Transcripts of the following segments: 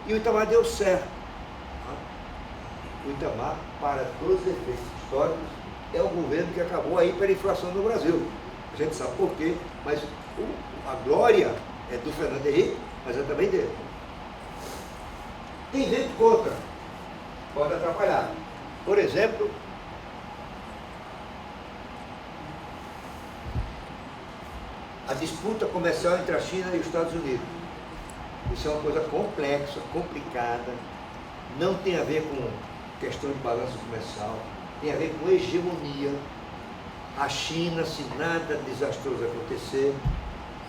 E o Itamar deu certo. O Itamar, para todos os efeitos históricos, é o governo que acabou a hiperinflação no Brasil. A gente sabe por quê, mas a glória é do Fernando Henrique, mas é também dele. Tem gente contra, pode atrapalhar. Por exemplo, a disputa comercial entre a China e os Estados Unidos. Isso é uma coisa complexa, complicada, não tem a ver com questão de balança comercial, tem a ver com hegemonia. A China, se nada desastroso acontecer,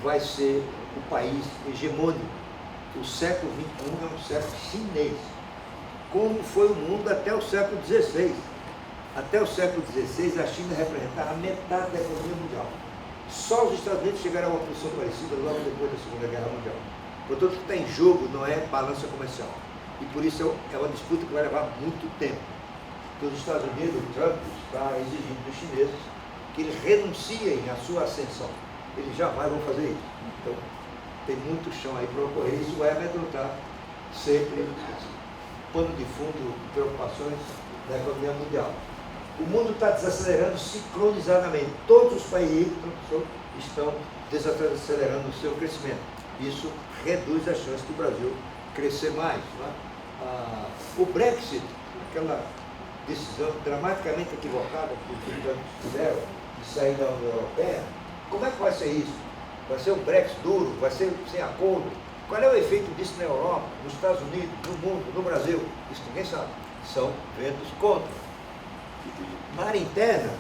vai ser o país hegemônico. O século XXI é um século chinês, como foi o mundo até o século XVI. Até o século XVI, a China representava metade da economia mundial. Só os Estados Unidos chegaram a uma posição parecida logo depois da Segunda Guerra Mundial. Portanto, o que está em jogo não é balança comercial. E por isso é uma disputa que vai levar muito tempo. Porque os Estados Unidos, o Trump, está exigindo dos chineses que eles renunciem à sua ascensão. Eles jamais vão fazer isso. Então, tem muito chão aí para ocorrer. Isso vai amedrontar sempre pano de fundo de preocupações da economia mundial. O mundo está desacelerando sincronizadamente. Todos os países estão desacelerando o seu crescimento. Isso reduz as chances do Brasil crescer mais. Não é? O Brexit, aquela decisão dramaticamente equivocada que os britânicos tiveram de sair da União Europeia, como é que vai ser isso? Vai ser um Brexit duro? Vai ser sem acordo? Qual é o efeito disso na Europa, nos Estados Unidos, no mundo, no Brasil? Isso ninguém sabe. São ventos contra. Na área interna,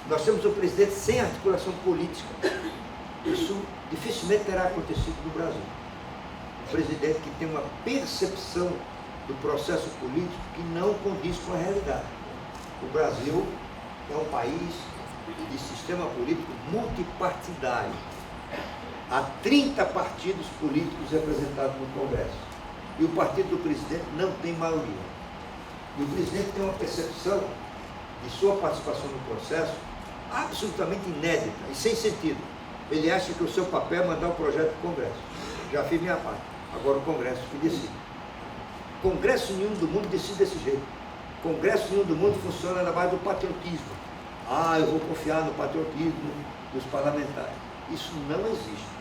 nós temos um presidente sem articulação política. Isso dificilmente terá acontecido no Brasil. Um presidente que tem uma percepção do processo político que não condiz com a realidade. O Brasil é um país de sistema político multipartidário. Há 30 partidos políticos representados no Congresso. E o partido do presidente não tem maioria. E o presidente tem uma percepção de sua participação no processo absolutamente inédita e sem sentido. Ele acha que o seu papel é mandar o projeto para o Congresso. Já fiz minha parte. Agora o Congresso que decide. Congresso nenhum do mundo decide desse jeito. Congresso nenhum do mundo funciona na base do patriotismo. Eu vou confiar no patriotismo dos parlamentares. Isso não existe.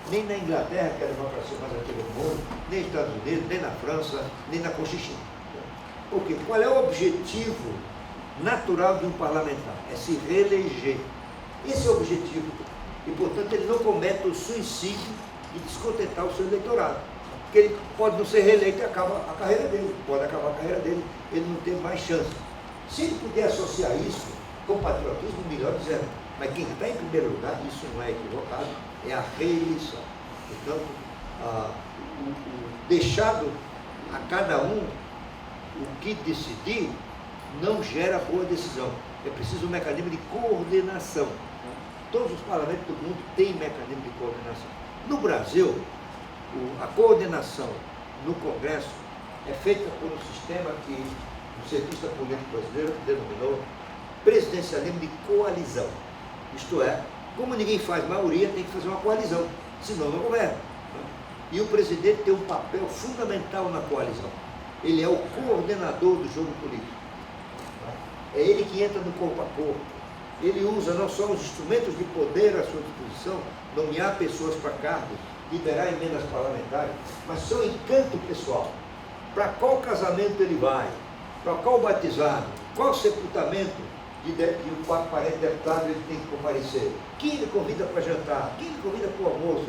Nem na Inglaterra, que é a democracia mais antiga do mundo, nem nos Estados Unidos, nem na França, nem na Conchichina. Por quê? Qual é o objetivo natural de um parlamentar? É se reeleger. Esse é o objetivo. E, portanto, ele não comete o suicídio de descontentar o seu eleitorado. Porque ele pode não ser reeleito e acaba a carreira dele. Pode acabar a carreira dele, ele não tem mais chance. Se ele puder associar isso com patriotismo, melhor dizendo. Mas quem está em primeiro lugar, isso não é equivocado, é a reeleição. Portanto, deixado a cada um o que decidir, não gera boa decisão. É preciso um mecanismo de coordenação. Todos os parlamentos do mundo têm mecanismo de coordenação. No Brasil, a coordenação no Congresso é feita por um sistema que o cientista político brasileiro denominou presidencialismo de coalizão. Isto é, como ninguém faz maioria, tem que fazer uma coalizão, senão não governa. E o presidente tem um papel fundamental na coalizão. Ele é o coordenador do jogo político. É ele que entra no corpo a corpo. Ele usa não só os instrumentos de poder à sua disposição, nomear pessoas para cargos, liberar emendas parlamentares, mas seu encanto pessoal. Para qual casamento ele vai? Para qual batizado? Qual sepultamento de um parente deputado ele tem que comparecer? Quem ele convida para jantar? Quem ele convida para o almoço?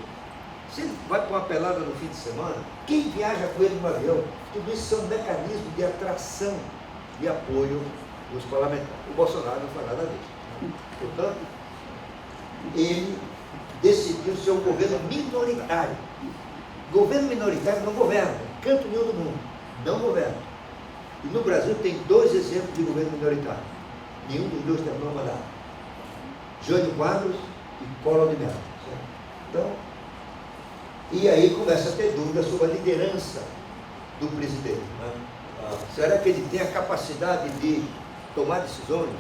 Se ele vai para uma pelada no fim de semana, quem viaja com ele no avião? Tudo isso são mecanismos de atração e apoio dos parlamentares. O Bolsonaro não faz nada disso. Portanto, ele decidiu ser um governo minoritário. Governo minoritário não governa, canto nenhum do mundo, não governa. E no Brasil tem dois exemplos de governo minoritário. Nenhum dos dois terminou mandato. Jânio Quadros e Collor de Mello. Então, e aí começa a ter dúvidas sobre a liderança do presidente. Né? Será que ele tem a capacidade de tomar decisões,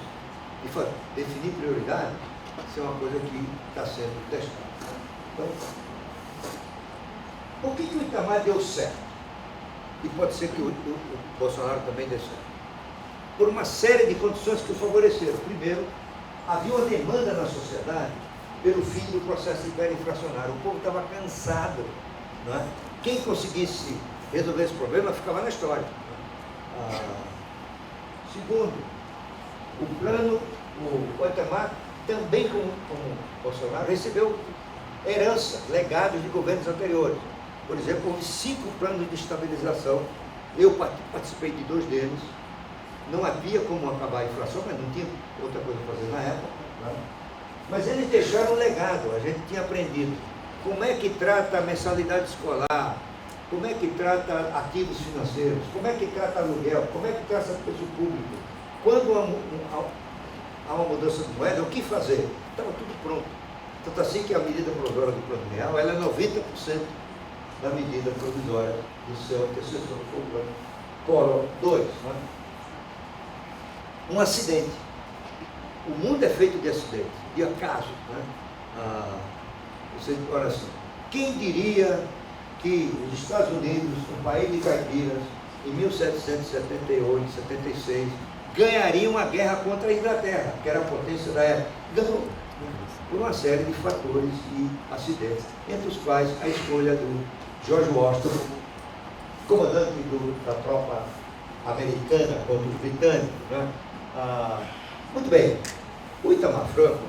de definir prioridades? Isso é uma coisa que está sendo testada. Então, por que o Itamar deu certo? e pode ser que o Bolsonaro também dê certo. Por uma série de condições que o favoreceram. Primeiro, havia uma demanda na sociedade pelo fim do processo hiperinflacionário. O povo estava cansado, não é? Quem conseguisse resolver esse problema ficava na história. Segundo, o plano, o Itamar, também como Bolsonaro, recebeu herança, legados de governos anteriores. Por exemplo, houve 5 planos de estabilização. Eu participei de 2 deles. Não havia como acabar a inflação, mas não tinha outra coisa a fazer na época. Né? Mas eles deixaram um legado, a gente tinha aprendido. Como é que trata a mensalidade escolar, como é que trata ativos financeiros, como é que trata aluguel, como é que trata preço público. Quando há uma mudança de moeda, o que fazer? Estava tudo pronto. Tanto assim que a medida provisória do Plano Real, ela é 90% da medida provisória do seu antecessor, que foi o Plano Collor 2. Né? Um acidente. O mundo é feito de acidentes, de acaso. Né? Olha assim, quem diria que os Estados Unidos, um país de caipiras, em 1778, 76, ganhariam uma guerra contra a Inglaterra, que era a potência da época? Ganhou. Por uma série de fatores e acidentes, entre os quais a escolha do George Washington, comandante da tropa americana contra os britânicos. Né? Muito bem, o Itamar Franco,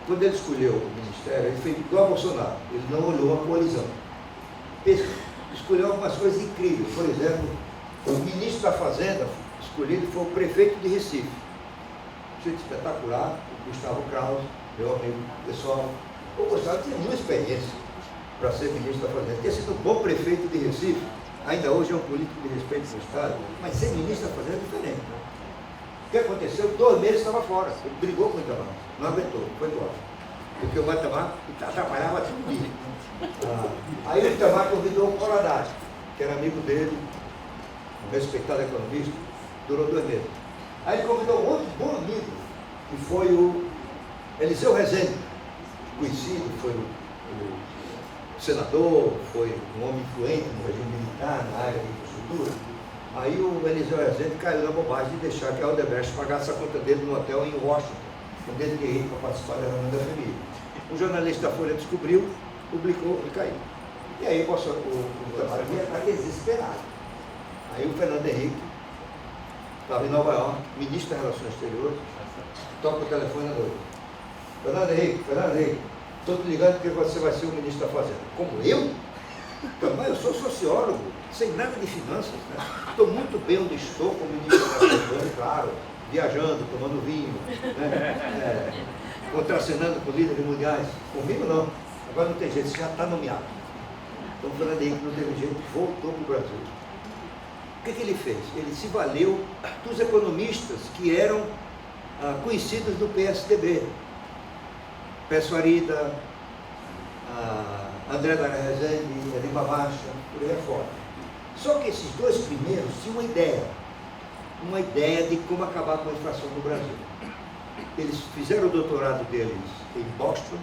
quando ele escolheu o ministério, ele fez igual a Bolsonaro, ele não olhou a coalizão. Ele escolheu algumas coisas incríveis. Por exemplo, o ministro da Fazenda escolhido foi o prefeito de Recife. Gente espetacular, o Gustavo Krause, meu amigo pessoal. O Gustavo tinha muita experiência para ser ministro da Fazenda. Tinha sido um bom prefeito de Recife, ainda hoje é um político de respeito no Estado, mas ser ministro da Fazenda é diferente. Né? O que aconteceu? 2 meses estava fora. Ele brigou com o Itamar, não aguentou, foi embora. Porque o Itamar atrapalhava tudo dia. Aí o Itamar convidou o Paulo Haddad, que era amigo dele, um respeitado economista, durou 2 meses. Aí ele convidou um outro bom amigo, que foi o Eliseu Rezende, conhecido, foi o senador, foi um homem influente no regime militar, na área de infraestrutura. Aí o Eliseu Rezende caiu na bobagem de deixar que a Odebrecht pagasse a conta dele no hotel em Washington, onde ele queria ir para participar da reunião da FMI. Um jornalista da Folha descobriu, publicou e caiu. E aí o Itamar está desesperado. Aí o Fernando Henrique estava em Nova York, ministro das Relações Exteriores, toca o telefone à noite. Fernando Henrique, estou te ligando porque você vai ser o ministro da Fazenda. Como eu? Também eu sou sociólogo, sem nada de finanças. Né? Estou muito bem onde estou como ministro da Fazenda, claro, viajando, tomando vinho, né? Contracenando com líderes mundiais. Comigo não. Agora não tem jeito, você já está nomeado. Então o Fernando Henrique não teve jeito, voltou para o Brasil. O que ele fez? Ele se valeu dos economistas que eram conhecidos do PSDB. Peço Arida, André da Rezende, Lima Baixa, por aí afora. Só que esses 2 primeiros tinham uma ideia de como acabar com a inflação no Brasil. Eles fizeram o doutorado deles em Boston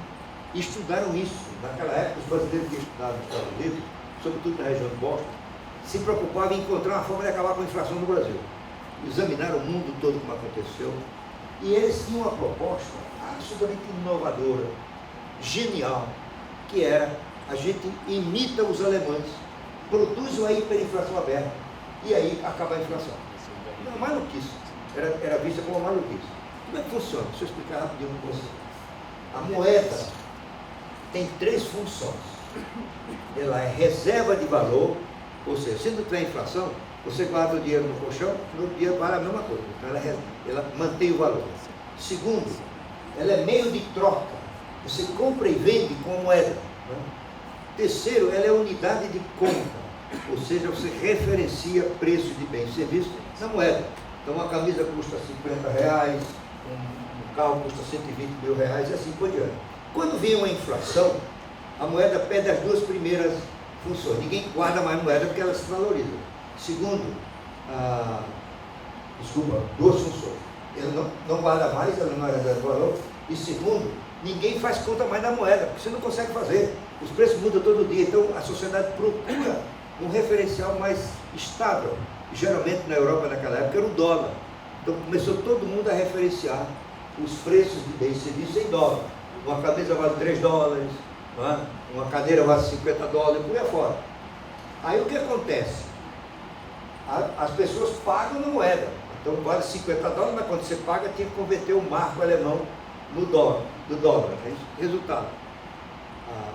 e estudaram isso. Naquela época, os brasileiros que estudavam nos Estados Unidos, sobretudo na região de Boston, se preocupavam em encontrar uma forma de acabar com a inflação no Brasil. Examinaram o mundo todo como aconteceu e eles tinham uma proposta absolutamente inovadora, genial, que era: a gente imita os alemães, produz uma hiperinflação aberta e aí acaba a inflação. Não, maluquice. Era vista como uma maluquice. Como é que funciona? Deixa eu explicar rapidinho para você. A moeda tem 3 funções. Ela é reserva de valor, ou seja, se não tiver inflação, você guarda o dinheiro no colchão, no outro dia vale a mesma coisa. Então ela mantém o valor. Segundo, ela é meio de troca. Você compra e vende com moeda. Né? Terceiro, ela é unidade de conta. Ou seja, você referencia preços de bens e serviços na moeda. Então uma camisa custa R$50, um carro custa R$120 mil e assim por diante. Quando vem uma inflação, a moeda perde as 2 primeiras funções. Ninguém guarda mais moeda porque ela se valoriza. Segundo, 2 funções. Ela não guarda mais, ela não é reserva de valor. E segundo, ninguém faz conta mais da moeda, porque você não consegue fazer. Os preços mudam todo dia, então a sociedade procura um referencial mais estável. Geralmente na Europa naquela época era o dólar. Então começou todo mundo a referenciar os preços de bens e serviços em dólar. Uma camisa vale 3 dólares, não é? Uma cadeira vale 50 dólares, por aí fora. Aí o que acontece? As pessoas pagam na moeda. Então vale 50 dólares, mas quando você paga, tem que converter o marco alemão no dólar, do dólar. É isso? Resultado.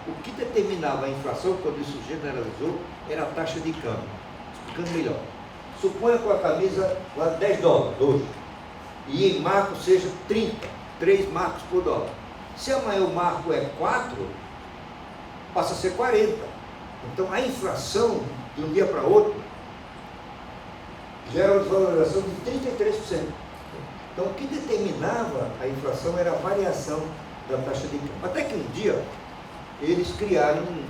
O que determinava a inflação, quando isso generalizou, era a taxa de câmbio. Explicando melhor. Suponha que a camisa vale 10 dólares hoje, e em marco seja 3 marcos por dólar. Se amanhã o marco é 4, passa a ser 40. Então a inflação, de um dia para outro, gera uma desvalorização de 33%. Então o que determinava a inflação era a variação da taxa de câmbio. Até que um dia, eles criaram um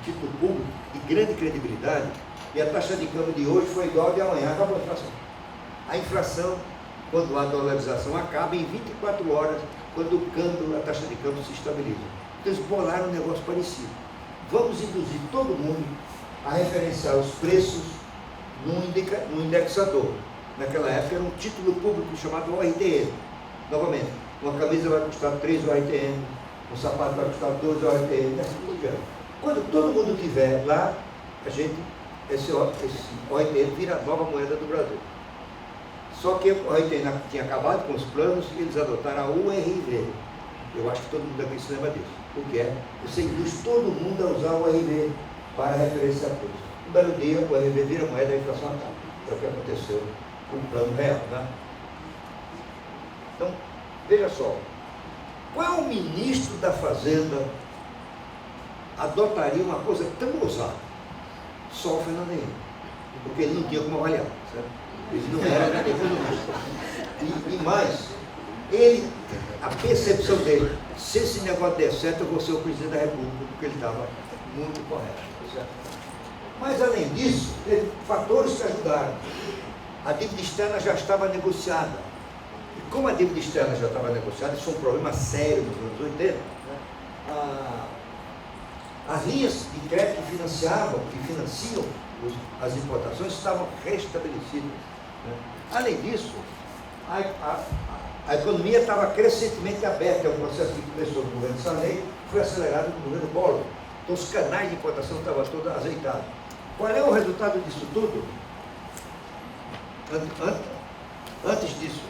título público de grande credibilidade, e a taxa de câmbio de hoje foi igual a de amanhã, acabou a inflação. A inflação, quando a dolarização acaba, em 24 horas, quando o câmbio, a taxa de câmbio se estabiliza. Então eles bolaram um negócio parecido. Vamos induzir todo mundo a referenciar os preços num indexador. Naquela época era um título público chamado ORTN. Novamente, uma camisa vai custar 3 ORTN, um sapato vai custar 2 ORTN, assim por diante. Quando todo mundo tiver lá, esse ORTN vira a nova moeda do Brasil. Só que o ORTN tinha acabado com os planos e eles adotaram a URV. Eu acho que todo mundo aqui se lembra disso. O que é? Você induz todo mundo a usar o URV para referenciar preço. Um belo dia, o URV vira moeda e a inflação acaba. É o que aconteceu com o plano real, né? Então, veja só. Qual ministro da Fazenda adotaria uma coisa tão ousada? Só o Fernando Henrique. Porque ele não tinha como avaliar, certo? Ele não era economista. E mais, a percepção dele, se esse negócio der certo, eu vou ser o presidente da República, porque ele estava muito correto. Certo? Mas, além disso, teve fatores que ajudaram. A dívida externa já estava negociada. E como a dívida externa já estava negociada, isso foi um problema sério nos anos 80, né? As linhas de crédito que financiam as importações estavam restabelecidas. Né? Além disso, a economia estava crescentemente aberta, é um processo que começou no governo Sarney, foi acelerado no governo Collor. Então os canais de importação estavam todos azeitados. Qual é o resultado disso tudo? Antes disso,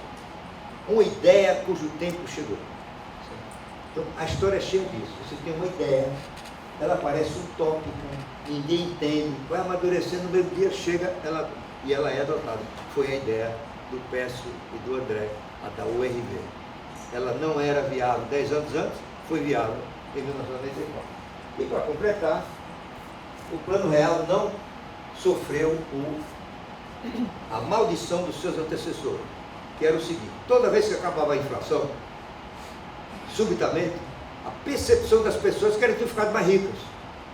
uma ideia cujo tempo chegou. Então a história é cheia disso. Você tem uma ideia, ela parece utópica, ninguém entende, vai amadurecendo, no mesmo dia chega, e ela é adotada. Foi a ideia do Pécio e do André, a da URV. Ela não era viável 10 anos antes, foi viável em 1994. E para completar, o Plano Real não sofreu a maldição dos seus antecessores, que era o seguinte: toda vez que acabava a inflação, subitamente, a percepção das pessoas que eram ter ficado mais ricas.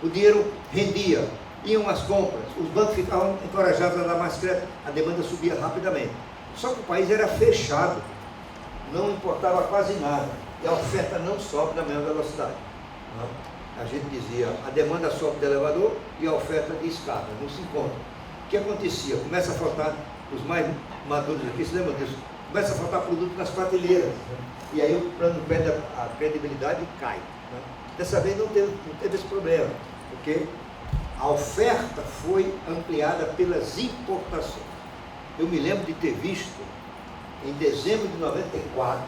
O dinheiro rendia, iam às compras, os bancos ficavam encorajados a dar mais crédito, a demanda subia rapidamente. Só que o país era fechado, não importava quase nada, e a oferta não sobe na mesma velocidade. A gente dizia, a demanda sobe do elevador e a oferta de escada, não se encontra. O que acontecia? Começa a faltar, os mais maduros aqui se lembram disso, começa a faltar produto nas prateleiras, né? E aí o plano perde a credibilidade e cai. Né? Dessa vez não teve esse problema, porque a oferta foi ampliada pelas importações. Eu me lembro de ter visto, em dezembro de 94,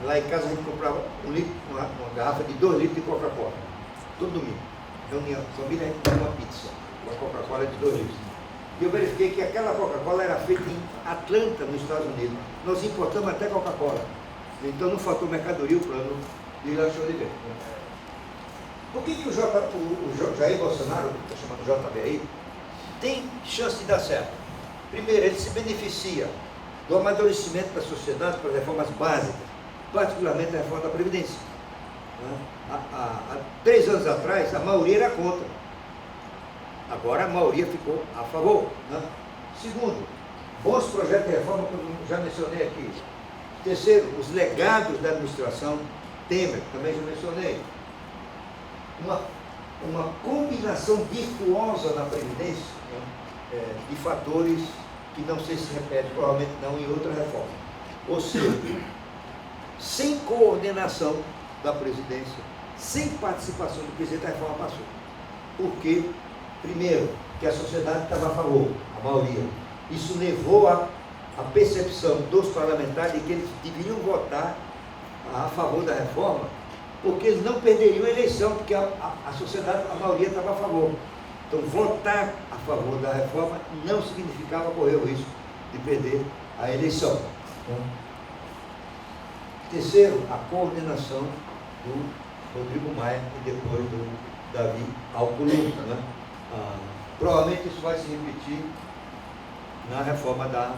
lá em casa a gente comprava uma garrafa de 2 litros de Coca-Cola, todo domingo. Reunião, família, a gente comia uma pizza, uma Coca-Cola de 2 litros. E eu verifiquei que aquela Coca-Cola era feita em Atlanta, nos Estados Unidos. Nós importamos até Coca-Cola. Então não faltou mercadoria, o plano de lanche Oliveira. Por que o Jair Bolsonaro, que está chamando JBI, tem chance de dar certo? Primeiro, ele se beneficia do amadurecimento da sociedade para reformas básicas, particularmente a reforma da Previdência. Há 3 anos atrás, a maioria era contra. Agora a maioria ficou a favor. Né? Segundo, bons projetos de reforma, como já mencionei aqui. Terceiro, os legados da administração Temer, também já mencionei. uma combinação virtuosa na Previdência, né, de fatores que não sei se repete, provavelmente não em outra reforma. Ou seja, sem coordenação da presidência, sem participação do presidente, a reforma passou. Por quê? Primeiro, que a sociedade estava a favor, a maioria. Isso levou a percepção dos parlamentares de que eles deveriam votar a favor da reforma, porque eles não perderiam a eleição, porque a sociedade, a maioria estava a favor. Então, votar a favor da reforma não significava correr o risco de perder a eleição. Terceiro, a coordenação do Rodrigo Maia e depois do Davi Alcolumbre, né? Provavelmente isso vai se repetir na reforma da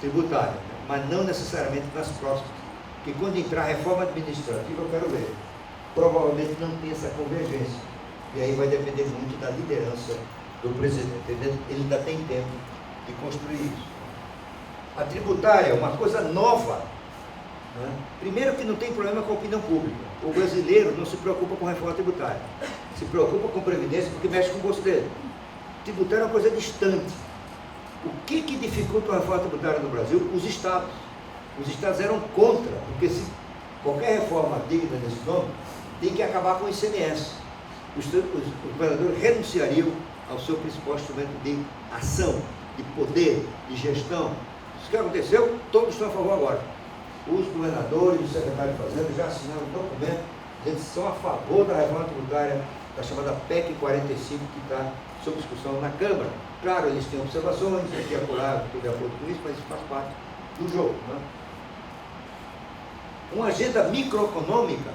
tributária, né? Mas não necessariamente nas próximas, porque quando entrar a reforma administrativa, eu quero ver, provavelmente não tem essa convergência, e aí vai depender muito da liderança do presidente, ele ainda tem tempo de construir isso. A tributária é uma coisa nova, né? Primeiro que não tem problema com a opinião pública, o brasileiro não se preocupa com a reforma tributária, se preocupa com previdência porque mexe com o bolso dele. Tributária é uma coisa distante. O que dificulta a reforma tributária no Brasil? Os estados. Os estados eram contra, porque se qualquer reforma digna desse nome, tem que acabar com o ICMS. Os governadores renunciariam ao seu principal instrumento de ação, de poder, de gestão. Isso que aconteceu, todos estão a favor agora. Os governadores e o secretário de Fazenda já assinaram um documento dizendo que são a favor da reforma tributária, da chamada PEC 45, que está sob discussão na Câmara. Claro, eles têm observações, aqui é apurado, tudo de acordo com isso, mas isso faz parte do jogo, né? Uma agenda microeconômica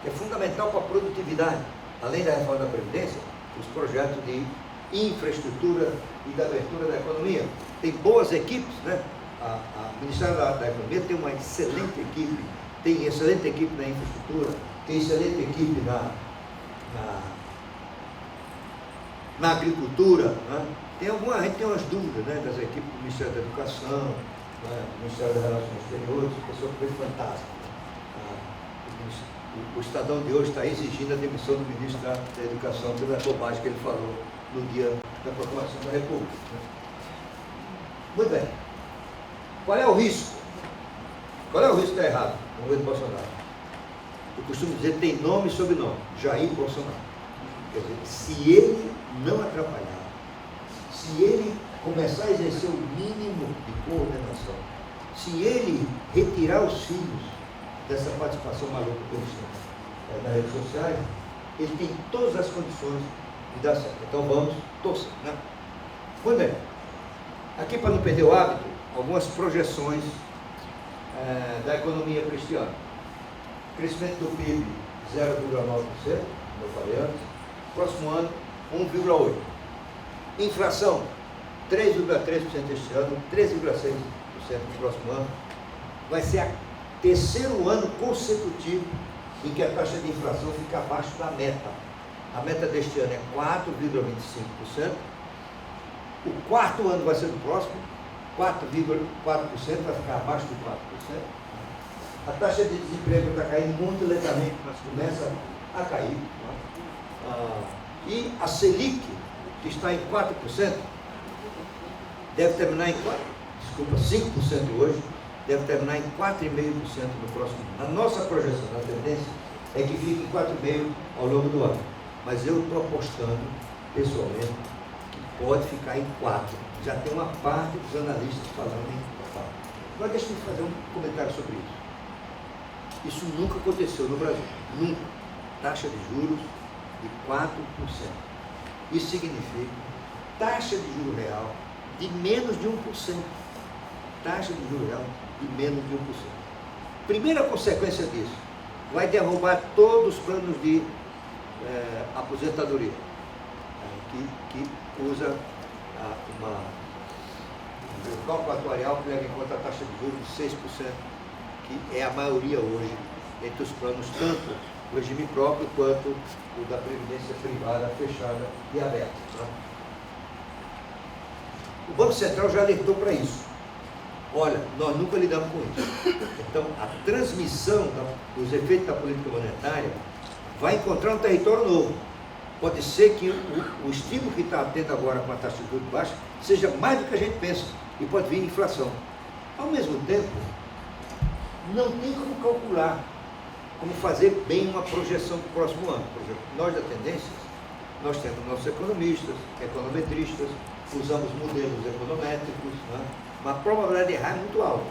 que é fundamental para a produtividade, além da reforma da Previdência, os projetos de infraestrutura e da abertura da economia. Tem boas equipes, né? O Ministério da Economia tem uma excelente equipe, tem excelente equipe na infraestrutura, tem excelente equipe na agricultura, né? A gente tem umas dúvidas, né, das equipes do Ministério da Educação, né, do Ministério das Relações Exteriores, pessoa que foi fantástica. O Estadão de hoje está exigindo a demissão do ministro da Educação pela bobagem que ele falou no dia da proclamação da República, né? Muito bem. Qual é o risco? Qual é o risco de dar errado no governo Bolsonaro? Eu costumo dizer, tem nome e sobrenome, Jair Bolsonaro. Quer dizer, se ele não atrapalhar, se ele começar a exercer o mínimo de coordenação, se ele retirar os filhos dessa participação maluca que eles têm nas redes sociais, ele tem todas as condições de dar certo. Então vamos torcer, né? Muito bem. Aqui, para não perder o hábito, algumas projeções da economia para este ano. Crescimento do PIB 0,9%, como eu falei antes. Próximo ano, 1,8%. Inflação, 3,3% este ano, 13,6% no próximo ano. Vai ser o terceiro ano consecutivo em que a taxa de inflação fica abaixo da meta. A meta deste ano é 4,25%. O quarto ano vai ser no próximo, 4,4%, vai ficar abaixo de 4%. A taxa de desemprego está caindo muito lentamente, mas começa a cair. E a Selic, que está em 4%, deve terminar em 5% hoje, deve terminar em 4,5% no próximo ano. A nossa projeção, a tendência, é que fique em 4,5% ao longo do ano. Mas eu estou apostando, pessoalmente, que pode ficar em 4%. Já tem uma parte dos analistas falando em 4%. Agora deixa eu fazer um comentário sobre isso. Isso nunca aconteceu no Brasil. Nunca. Taxa de juros de 4%. Isso significa taxa de juro real de menos de 1%. Taxa de juro real de menos de 1%. Primeira consequência disso, vai derrubar todos os planos de aposentadoria, que usa um cálculo atuarial que leva em conta a taxa de juros de 6%, que é a maioria hoje entre os planos, tanto o regime próprio quanto o da previdência privada fechada e aberta. Tá? O Banco Central já alertou para isso. Olha, nós nunca lidamos com isso. Então, a transmissão dos efeitos da política monetária vai encontrar um território novo. pode ser que o estímulo que está tendo agora com a taxa de juros baixa seja mais do que a gente pensa, e pode vir inflação. Ao mesmo tempo, não tem como calcular, como fazer bem uma projeção para o próximo ano. Por exemplo, nós da Tendências, nós temos nossos economistas, econometristas, usamos modelos econométricos, né? Mas a probabilidade de errar é muito alta.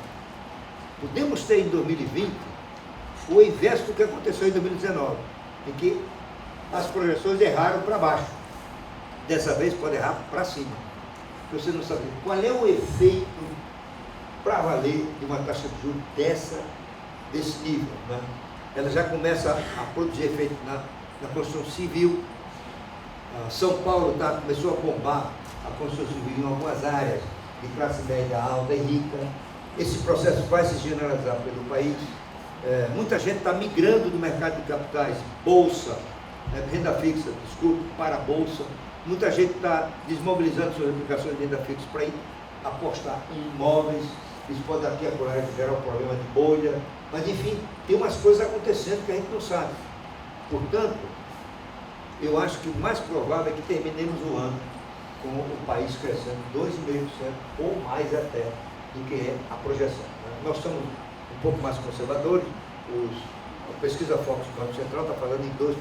Podemos ter em 2020 o inverso do que aconteceu em 2019, em que as projeções erraram para baixo. Dessa vez pode errar para cima. Você não sabe qual é o efeito para valer de uma taxa de juros desse nível, né? Ela já começa a produzir efeito na construção civil. São Paulo começou a bombar a construção civil em algumas áreas de classe média alta e rica. Esse processo vai se generalizar pelo país. Muita gente está migrando do mercado de capitais, bolsa, renda fixa, desculpe, para a bolsa. Muita gente está desmobilizando suas aplicações de renda fixa para ir apostar em imóveis. Isso pode daqui a pouco gerar um problema de bolha. Mas, enfim, tem umas coisas acontecendo que a gente não sabe. Portanto, eu acho que o mais provável é que terminemos o ano com o país crescendo 2,5% ou mais até do que é a projeção. Nós somos um pouco mais conservadores. A pesquisa Focus do Banco Central está falando em 2%.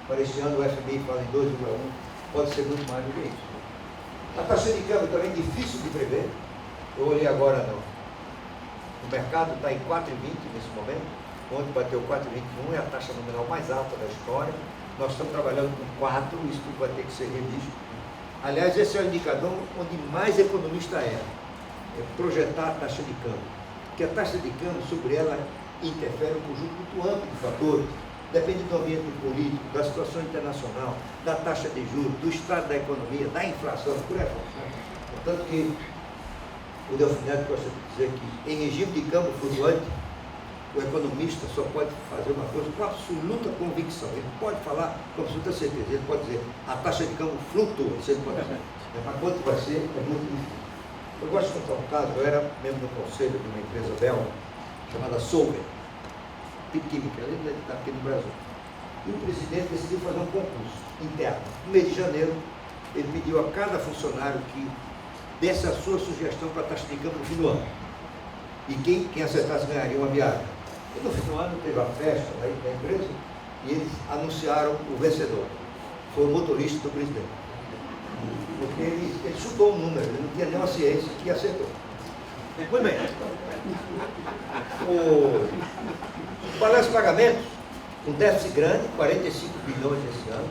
Para este ano o FMI fala em 2,1%. Pode ser muito mais do que isso. A taxa de câmbio também é difícil de prever. Eu olhei agora o mercado está em 4,20 nesse momento. Ontem bateu 4,21, é a taxa nominal mais alta da história. Nós estamos trabalhando com 4, isso tudo vai ter que ser revisto. Aliás, esse é o indicador onde mais economista é projetar a taxa de câmbio. Porque a taxa de câmbio, sobre ela, interfere um conjunto muito amplo de fatores. Depende do ambiente político, da situação internacional, da taxa de juros, do estado da economia, da inflação, por aí fora. Portanto que o Delfim Neto gosta de dizer que em regime de câmbio flutuante, o economista só pode fazer uma coisa com absoluta convicção. Ele pode falar com absoluta certeza. Ele pode dizer, a taxa de câmbio flutua. Isso ele pode dizer. Mas quanto vai ser, é muito difícil. Eu gosto de contar um caso. Eu era membro do conselho de uma empresa belga, chamada Solvay, química, ele está aqui no Brasil. E o presidente decidiu fazer um concurso interno. No mês de janeiro, ele pediu a cada funcionário que desse a sua sugestão para a taxa de câmbio no fim do ano. E quem acertasse ganharia uma viagem. E no fim do ano teve a festa da empresa e eles anunciaram o vencedor. Foi o motorista do presidente. Porque ele chutou um número, ele não tinha nenhuma ciência que acertou. Muito bem. O balanço de pagamentos, um déficit grande, 45 bilhões esse ano,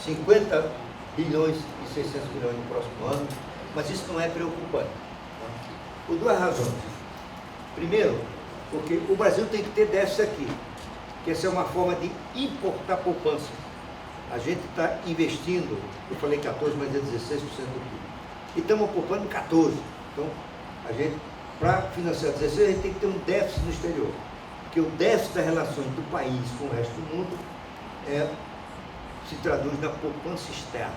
50 bilhões e 600 milhões no próximo ano, mas isso não é preocupante. Por duas razões. Primeiro, porque o Brasil tem que ter déficit aqui, que essa é uma forma de importar poupança. A gente está investindo, eu falei 14, mas é 16% do PIB. E estamos poupando 14%. Então, a gente, para financiar 16%, a gente tem que ter um déficit no exterior. Porque o déficit das relações do país com o resto do mundo se traduz na poupança externa.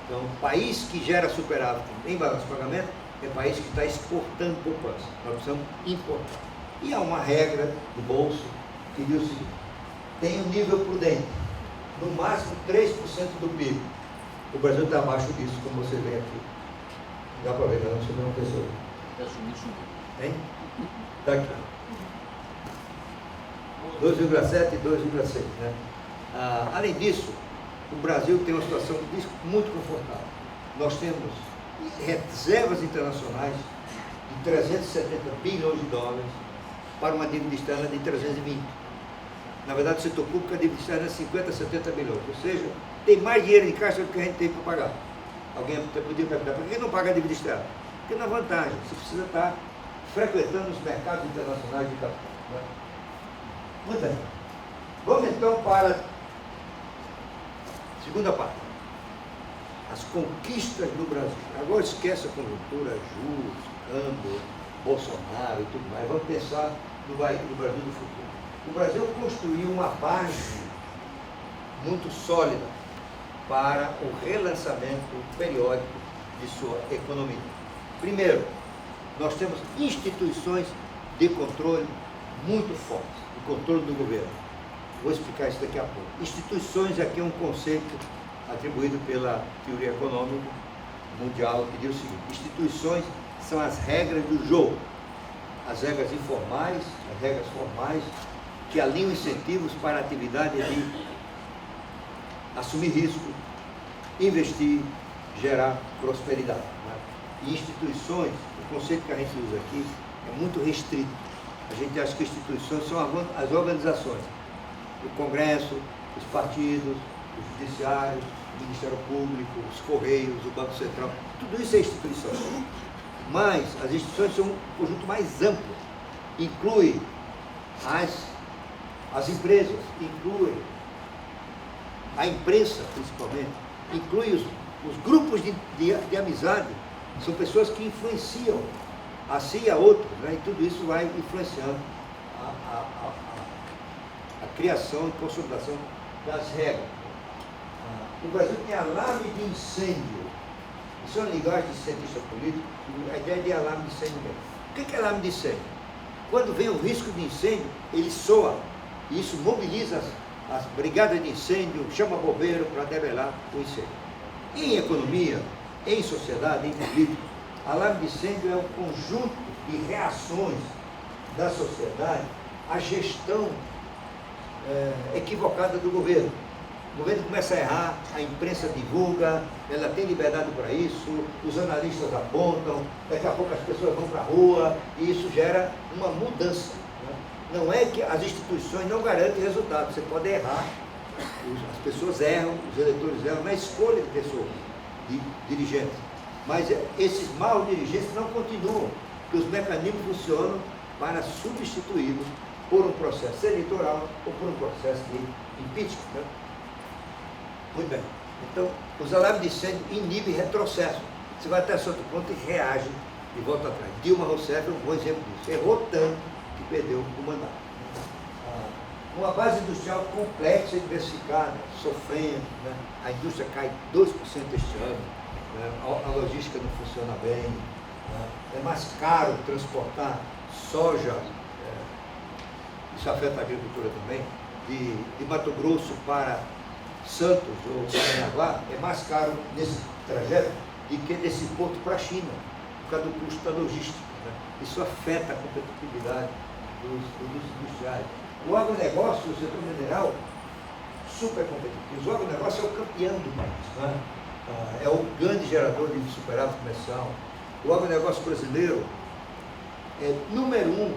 Então, o país que gera superávit em balanço de pagamento é país que está exportando poupança. Nós precisamos importar. E há uma regra do bolso que diz o seguinte: tem um nível prudente, no máximo 3% do PIB. O Brasil está abaixo disso, como você vê aqui. Dá para ver, não se não pessoa. Hein? Está aqui. 2,7 e 2,6, né? Além disso, o Brasil tem uma situação muito confortável. Nós temos reservas internacionais de 370 bilhões de dólares para uma dívida externa de 320. Na verdade, o setor público, a dívida externa é 50, 70 bilhões. Ou seja, tem mais dinheiro em caixa do que a gente tem para pagar. Alguém podia perguntar, por que não paga a dívida externa? Porque na vantagem, você precisa estar frequentando os mercados internacionais de capital. Né? Muito bem. Vamos então para a segunda parte. As conquistas do Brasil. Agora esquece a conjuntura, juros, câmbio, Bolsonaro e tudo mais. Vamos pensar no Brasil do futuro. O Brasil construiu uma base muito sólida para o relançamento periódico de sua economia. Primeiro, nós temos instituições de controle muito fortes, de controle do governo. Vou explicar isso daqui a pouco. Instituições aqui é um conceito atribuído pela teoria econômica mundial, que diz o seguinte: instituições são as regras do jogo, as regras informais, as regras formais, que alinham incentivos para a atividade de assumir risco, investir, gerar prosperidade. Né? E instituições, o conceito que a gente usa aqui é muito restrito. A gente acha que instituições são as organizações, o Congresso, os partidos, o Judiciário, o Ministério Público, os Correios, o Banco Central, tudo isso é instituição. Mas as instituições são um conjunto mais amplo, inclui as empresas, inclui a imprensa principalmente, inclui os grupos de amizade, são pessoas que influenciam a si e a outros, né? E tudo isso vai influenciando a criação e consolidação das regras. O Brasil tem alarme de incêndio. Isso é uma linguagem de cientista político, a ideia de alarme de incêndio mesmo. O que é alarme de incêndio? Quando vem o risco de incêndio, ele soa, e isso mobiliza as brigadas de incêndio, chama bombeiro para debelar o incêndio. Em economia, em sociedade, em política, alarme de incêndio é um conjunto de reações da sociedade à gestão equivocada do governo. O governo começa a errar, a imprensa divulga, ela tem liberdade para isso, os analistas apontam, daqui a pouco as pessoas vão para a rua, e isso gera uma mudança. Né? Não é que as instituições não garantem resultado, você pode errar, as pessoas erram, os eleitores erram na escolha de pessoas, de dirigentes. Mas esses maus dirigentes não continuam, porque os mecanismos funcionam para substituí-los por um processo eleitoral ou por um processo de impeachment. Né? Muito bem. Então, os alarmes de incêndio inibem retrocesso. Você vai até certo ponto e reage e volta atrás. Dilma Rousseff é um bom exemplo disso. Errou tanto que perdeu o mandato. Uma base industrial complexa e diversificada, sofrendo, né? A indústria cai 2% este ano, né? A logística não funciona bem, né? É mais caro transportar soja, isso afeta a agricultura também, de Mato Grosso para Santos ou Paranaguá, é mais caro nesse trajeto do que desse porto para a China, por causa do custo da logística. Né? Isso afeta a competitividade dos industriais. O agronegócio, o setor mineral, super competitivo. O agronegócio é o campeão do país, né? É o grande gerador de superávit comercial. O agronegócio brasileiro é número 1,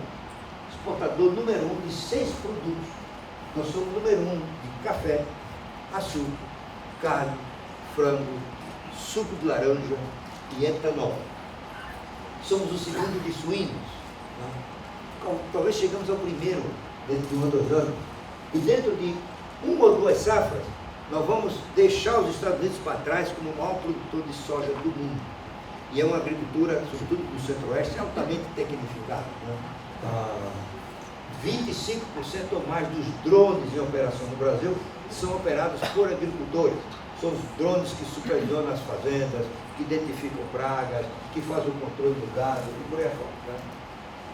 exportador número 1 de 6 produtos. Nós somos número 1 de café, açúcar, carne, frango, suco de laranja e etanol. Somos o segundo de suínos. Né? Talvez chegamos ao primeiro dentro de 1 ou 2 anos. E dentro de 1 ou 2 safras, nós vamos deixar os Estados Unidos para trás como o maior produtor de soja do mundo. E é uma agricultura, sobretudo no centro-oeste, altamente tecnificada. Né? 25% ou mais dos drones em operação no Brasil são operados por agricultores. São os drones que supervisionam as fazendas, que identificam pragas, que fazem o controle do gado e por aí afora. Né?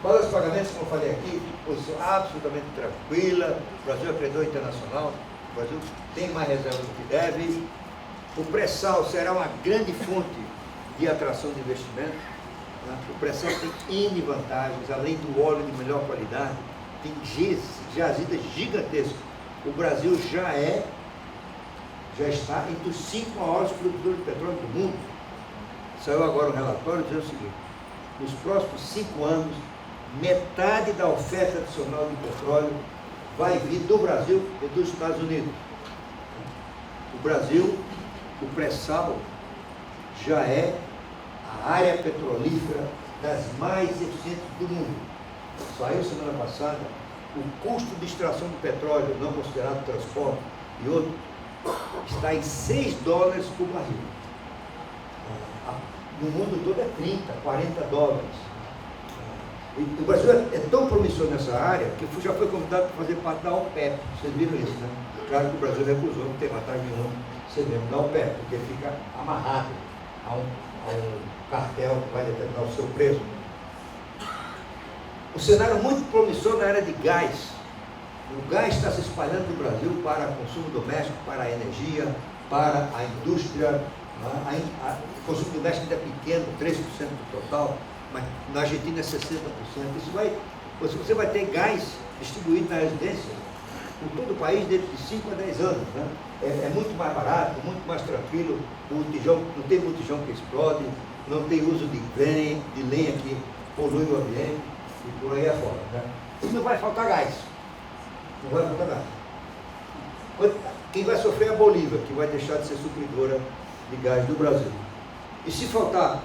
Balanço de pagamentos, como eu falei aqui, posição absolutamente tranquila. O Brasil é credor internacional, o Brasil tem mais reserva do que deve. O pré-sal será uma grande fonte de atração de investimento. Né? O pré-sal tem N vantagens, além do óleo de melhor qualidade, tem jazidas gigantescas. O Brasil já está entre os 5 maiores produtores de petróleo do mundo. Saiu agora um relatório dizendo o seguinte: nos próximos 5 anos, metade da oferta adicional de petróleo vai vir do Brasil e dos Estados Unidos. O Brasil, o pré-sal, já é a área petrolífera das mais eficientes do mundo. Saiu semana passada, o custo de extração do petróleo, não considerado transporte e outro, está em $6 por barril. No mundo todo é 30, $40. O Brasil é tão promissor nessa área que já foi convidado para fazer parte da OPEP. Vocês viram isso, né? Claro que o Brasil recusou, não tem vantagem nenhuma ser membro da OPEP, porque fica amarrado a um cartel que vai determinar o seu preço. O cenário muito promissor na área de gás. O gás está se espalhando no Brasil para consumo doméstico, para a energia, para a indústria. O consumo doméstico ainda é pequeno, 13% do total, mas na Argentina é 60%. Você vai ter gás distribuído na residência por todo o país dentro de 5 a 10 anos. Né? É muito mais barato, muito mais tranquilo, não tem botijão que explode, não tem uso de lenha que polui o ambiente e por aí afora. Né? E não vai faltar gás. Não vai faltar gás. Quem vai sofrer é a Bolívia, que vai deixar de ser supridora de gás do Brasil. E se faltar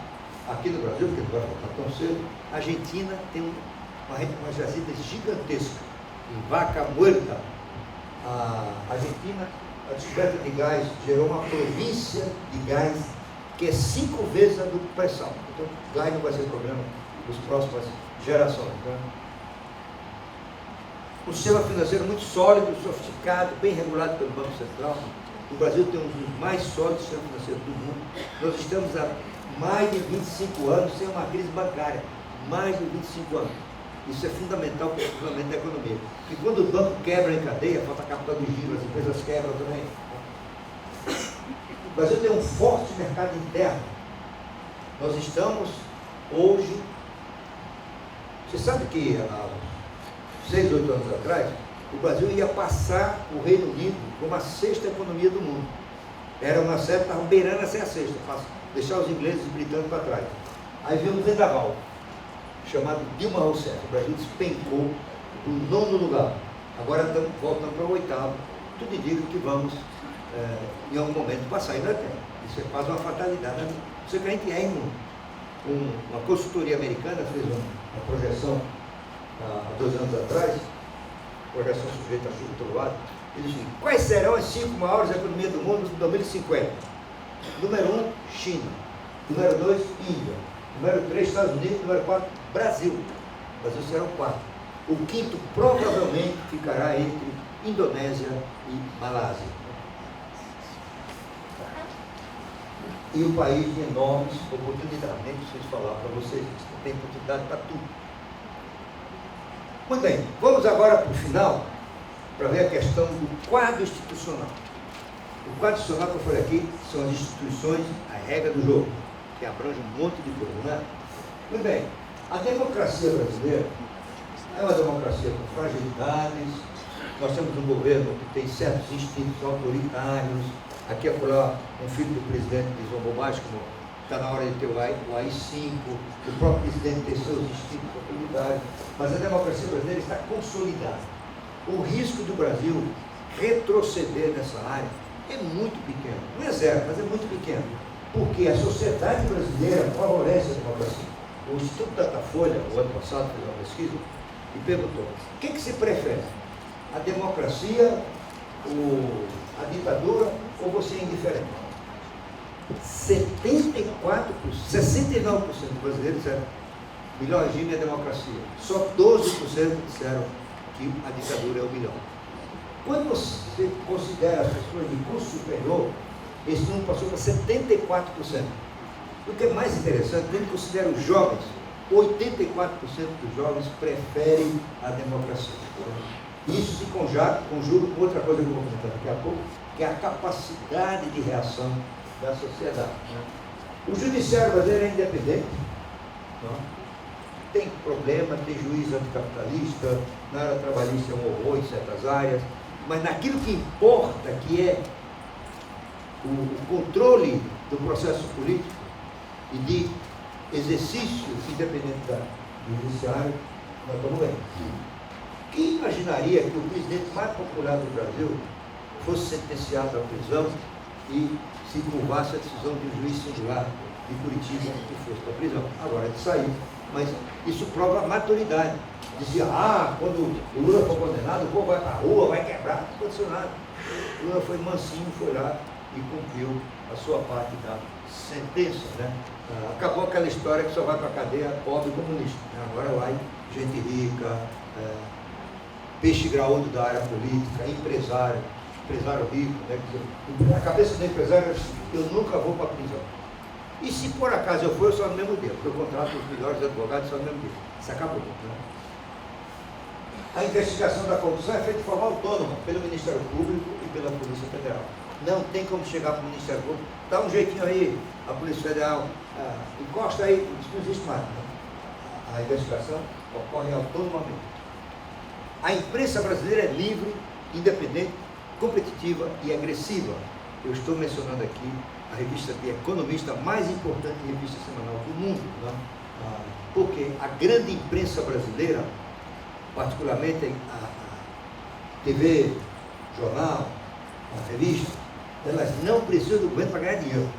aqui no Brasil, porque não vai faltar tão cedo, a Argentina tem uma jazida gigantesca em Vaca Muerta. A Argentina, a descoberta de gás gerou uma província de gás que é 5 vezes a do pré-sal. Então, gás não vai ser problema nas próximas gerações. Né? Um sistema financeiro muito sólido, sofisticado, bem regulado pelo Banco Central. O Brasil tem um dos mais sólidos sistemas financeiros do mundo. Nós estamos há mais de 25 anos sem uma crise bancária. Mais de 25 anos. Isso é fundamental para o funcionamento da economia. E quando o banco quebra em cadeia, falta capital de giro, as empresas quebram também. O Brasil tem um forte mercado interno. Nós estamos hoje... Você sabe que há 6, 8 anos atrás, o Brasil ia passar o Reino Unido como a 6ª economia do mundo. Era uma série, estava beirando a ser a 6ª, deixar os ingleses e britânicos para trás. Aí veio um vendaval, chamado Dilma Rousseff. O Brasil despencou do 9º lugar. Agora estamos voltando para o 8º. Tudo indica que vamos, em algum momento, passar a Inglaterra. Isso é quase uma fatalidade. Você que a gente é uma consultoria americana fez uma projeção há 2 anos atrás, projeção sujeita a chuva do outro lado, ele disse: quais serão as 5 maiores economias do mundo em 2050? Número 1, China. Número 2, Índia. Número 3, Estados Unidos. Número 4, Brasil. O Brasil será o 4º. O 5º provavelmente ficará entre Indonésia e Malásia. E um país de enormes oportunidades. Nem preciso falar para vocês, tem oportunidade para tudo. Muito bem, vamos agora para o final, para ver a questão do quadro institucional. O quadro institucional que eu falei aqui são as instituições, a regra do jogo, que abrange um monte de coisa, né? Muito bem, a democracia brasileira é uma democracia com fragilidades. Nós temos um governo que tem certos instintos autoritários. Aqui é por lá um filho do presidente diz uma bobagem, como está na hora de ter o AI-5, o próprio presidente tem seus instintos autoritários, mas a democracia brasileira está consolidada. O risco do Brasil retroceder nessa área é muito pequeno. Não é zero, mas é muito pequeno. Porque a sociedade brasileira favorece a democracia. O Instituto Datafolha, o ano passado, fez uma pesquisa e perguntou: o que se prefere? A democracia, a ditadura ou você é indiferente? 69% dos brasileiros disseram melhor regime é a democracia. Só 12% disseram que a ditadura é o melhor. Quando você considera as pessoas de curso superior, esse número passou para 74%. O que é mais interessante, quando você considera os jovens, 84% dos jovens preferem a democracia. Isso se conjuga com outra coisa que eu vou comentar daqui a pouco, que é a capacidade de reação da sociedade. O judiciário brasileiro é independente, não? Tem problema, tem juiz anticapitalista, na área trabalhista é um horror em certas áreas, mas naquilo que importa, que é o controle do processo político e de exercício independente do judiciário, nós estamos bem. Quem imaginaria que o presidente mais popular do Brasil fosse sentenciado à prisão e se curvasse a decisão de um juiz singular de Curitiba que fosse para a prisão? Agora é de sair. Mas isso prova a maturidade. Dizia, quando o Lula for condenado, o povo vai para a rua, vai quebrar, não aconteceu nada. O Lula foi mansinho, foi lá e cumpriu a sua parte da sentença, né? Acabou aquela história que só vai para a cadeia pobre comunista, né? Agora vai gente rica, peixe graúdo da área política, empresário rico, né? A cabeça do empresário é assim: eu nunca vou para a prisão. E se por acaso eu for, eu só no mesmo dia, porque eu contrato os melhores advogados só no mesmo dia. Isso acabou. Né? A investigação da corrupção é feita de forma autônoma pelo Ministério Público e pela Polícia Federal. Não tem como chegar para o Ministério Público, dá um jeitinho aí, a Polícia Federal, encosta aí, isso não existe mais. A investigação ocorre autonomamente. A imprensa brasileira é livre, independente, competitiva e agressiva. Eu estou mencionando aqui a revista de economista mais importante revista semanal do mundo, né? Porque a grande imprensa brasileira, particularmente a TV, jornal, a revista, elas não precisam do governo para ganhar dinheiro.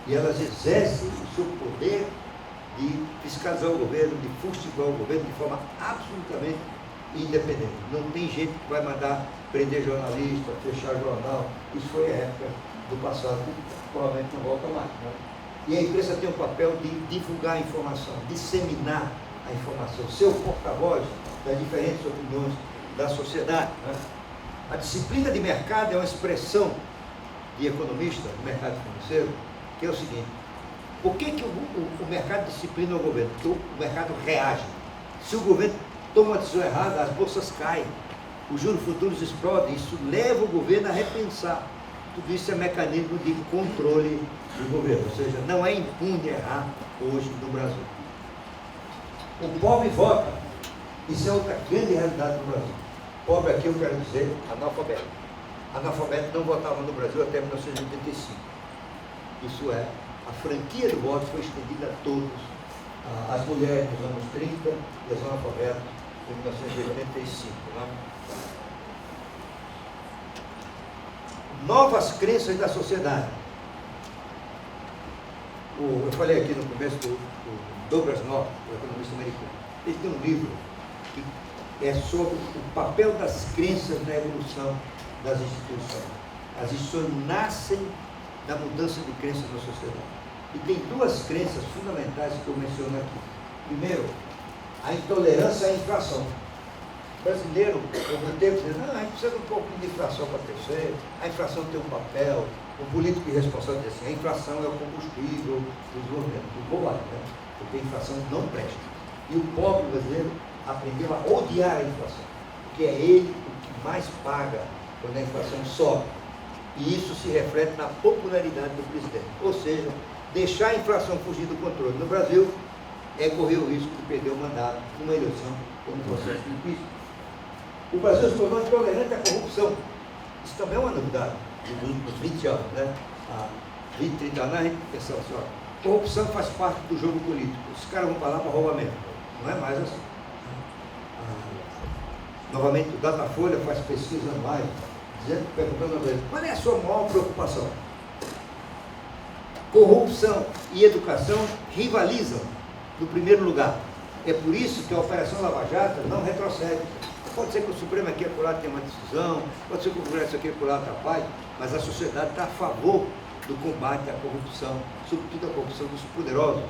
E elas exercem o seu poder de fiscalizar o governo, de fustigar o governo de forma absolutamente independente. Não tem gente que vai mandar prender jornalista, fechar jornal. Isso foi a época do passado, provavelmente não volta mais. Né? E a imprensa tem o papel de divulgar a informação, disseminar a informação, ser o porta-voz das diferentes opiniões da sociedade. Né? A disciplina de mercado é uma expressão de economista do mercado financeiro, que é o seguinte: por que o mercado disciplina o governo? Porque o mercado reage. Se o governo toma uma decisão errada, as bolsas caem, os juros futuros explodem, isso leva o governo a repensar. Tudo isso é mecanismo de controle do governo, ou seja, não é impune errar hoje no Brasil. O pobre vota, isso é outra grande realidade no Brasil. Pobre aqui eu quero dizer analfabeto. Analfabeto não votava no Brasil até 1985. Isso é, a franquia do voto foi estendida a todos, as mulheres nos anos 30 e os analfabetos em 1985. Né? Novas crenças da sociedade. Eu falei aqui no começo do Douglas North, o economista americano. Ele tem um livro que é sobre o papel das crenças na evolução das instituições. As instituições nascem da mudança de crenças na sociedade. E tem duas crenças fundamentais que eu menciono aqui. Primeiro, a intolerância à inflação. O brasileiro, eu tempo diz, não, a gente precisa de um pouco de inflação para crescer, a inflação tem um papel, o político irresponsável diz assim, a inflação é o combustível do desenvolvimento. E bobagem, né? Porque a inflação não presta. E o pobre brasileiro aprendeu a odiar a inflação, porque é ele o que mais paga quando a inflação sobe. E isso se reflete na popularidade do presidente. Ou seja, deixar a inflação fugir do controle no Brasil é correr o risco de perder o mandato numa eleição ou num processo de impeachment. O Brasil se tornou intolerante à corrupção. Isso também é uma novidade dos últimos 20 anos. Né? Há 20, 30 anos a gente pensava assim, ó, corrupção faz parte do jogo político. Os caras vão falar para roubar mesmo. Não é mais assim. Novamente, o Datafolha faz pesquisa anuais, perguntando a vez, qual é a sua maior preocupação? Corrupção e educação rivalizam no primeiro lugar. É por isso que a Operação Lava Jato não retrocede. Pode ser que o Supremo aqui e acolá tenha uma decisão, pode ser que o Congresso aqui e acolá atrapalhe, mas a sociedade está a favor do combate à corrupção, sobretudo a corrupção dos poderosos.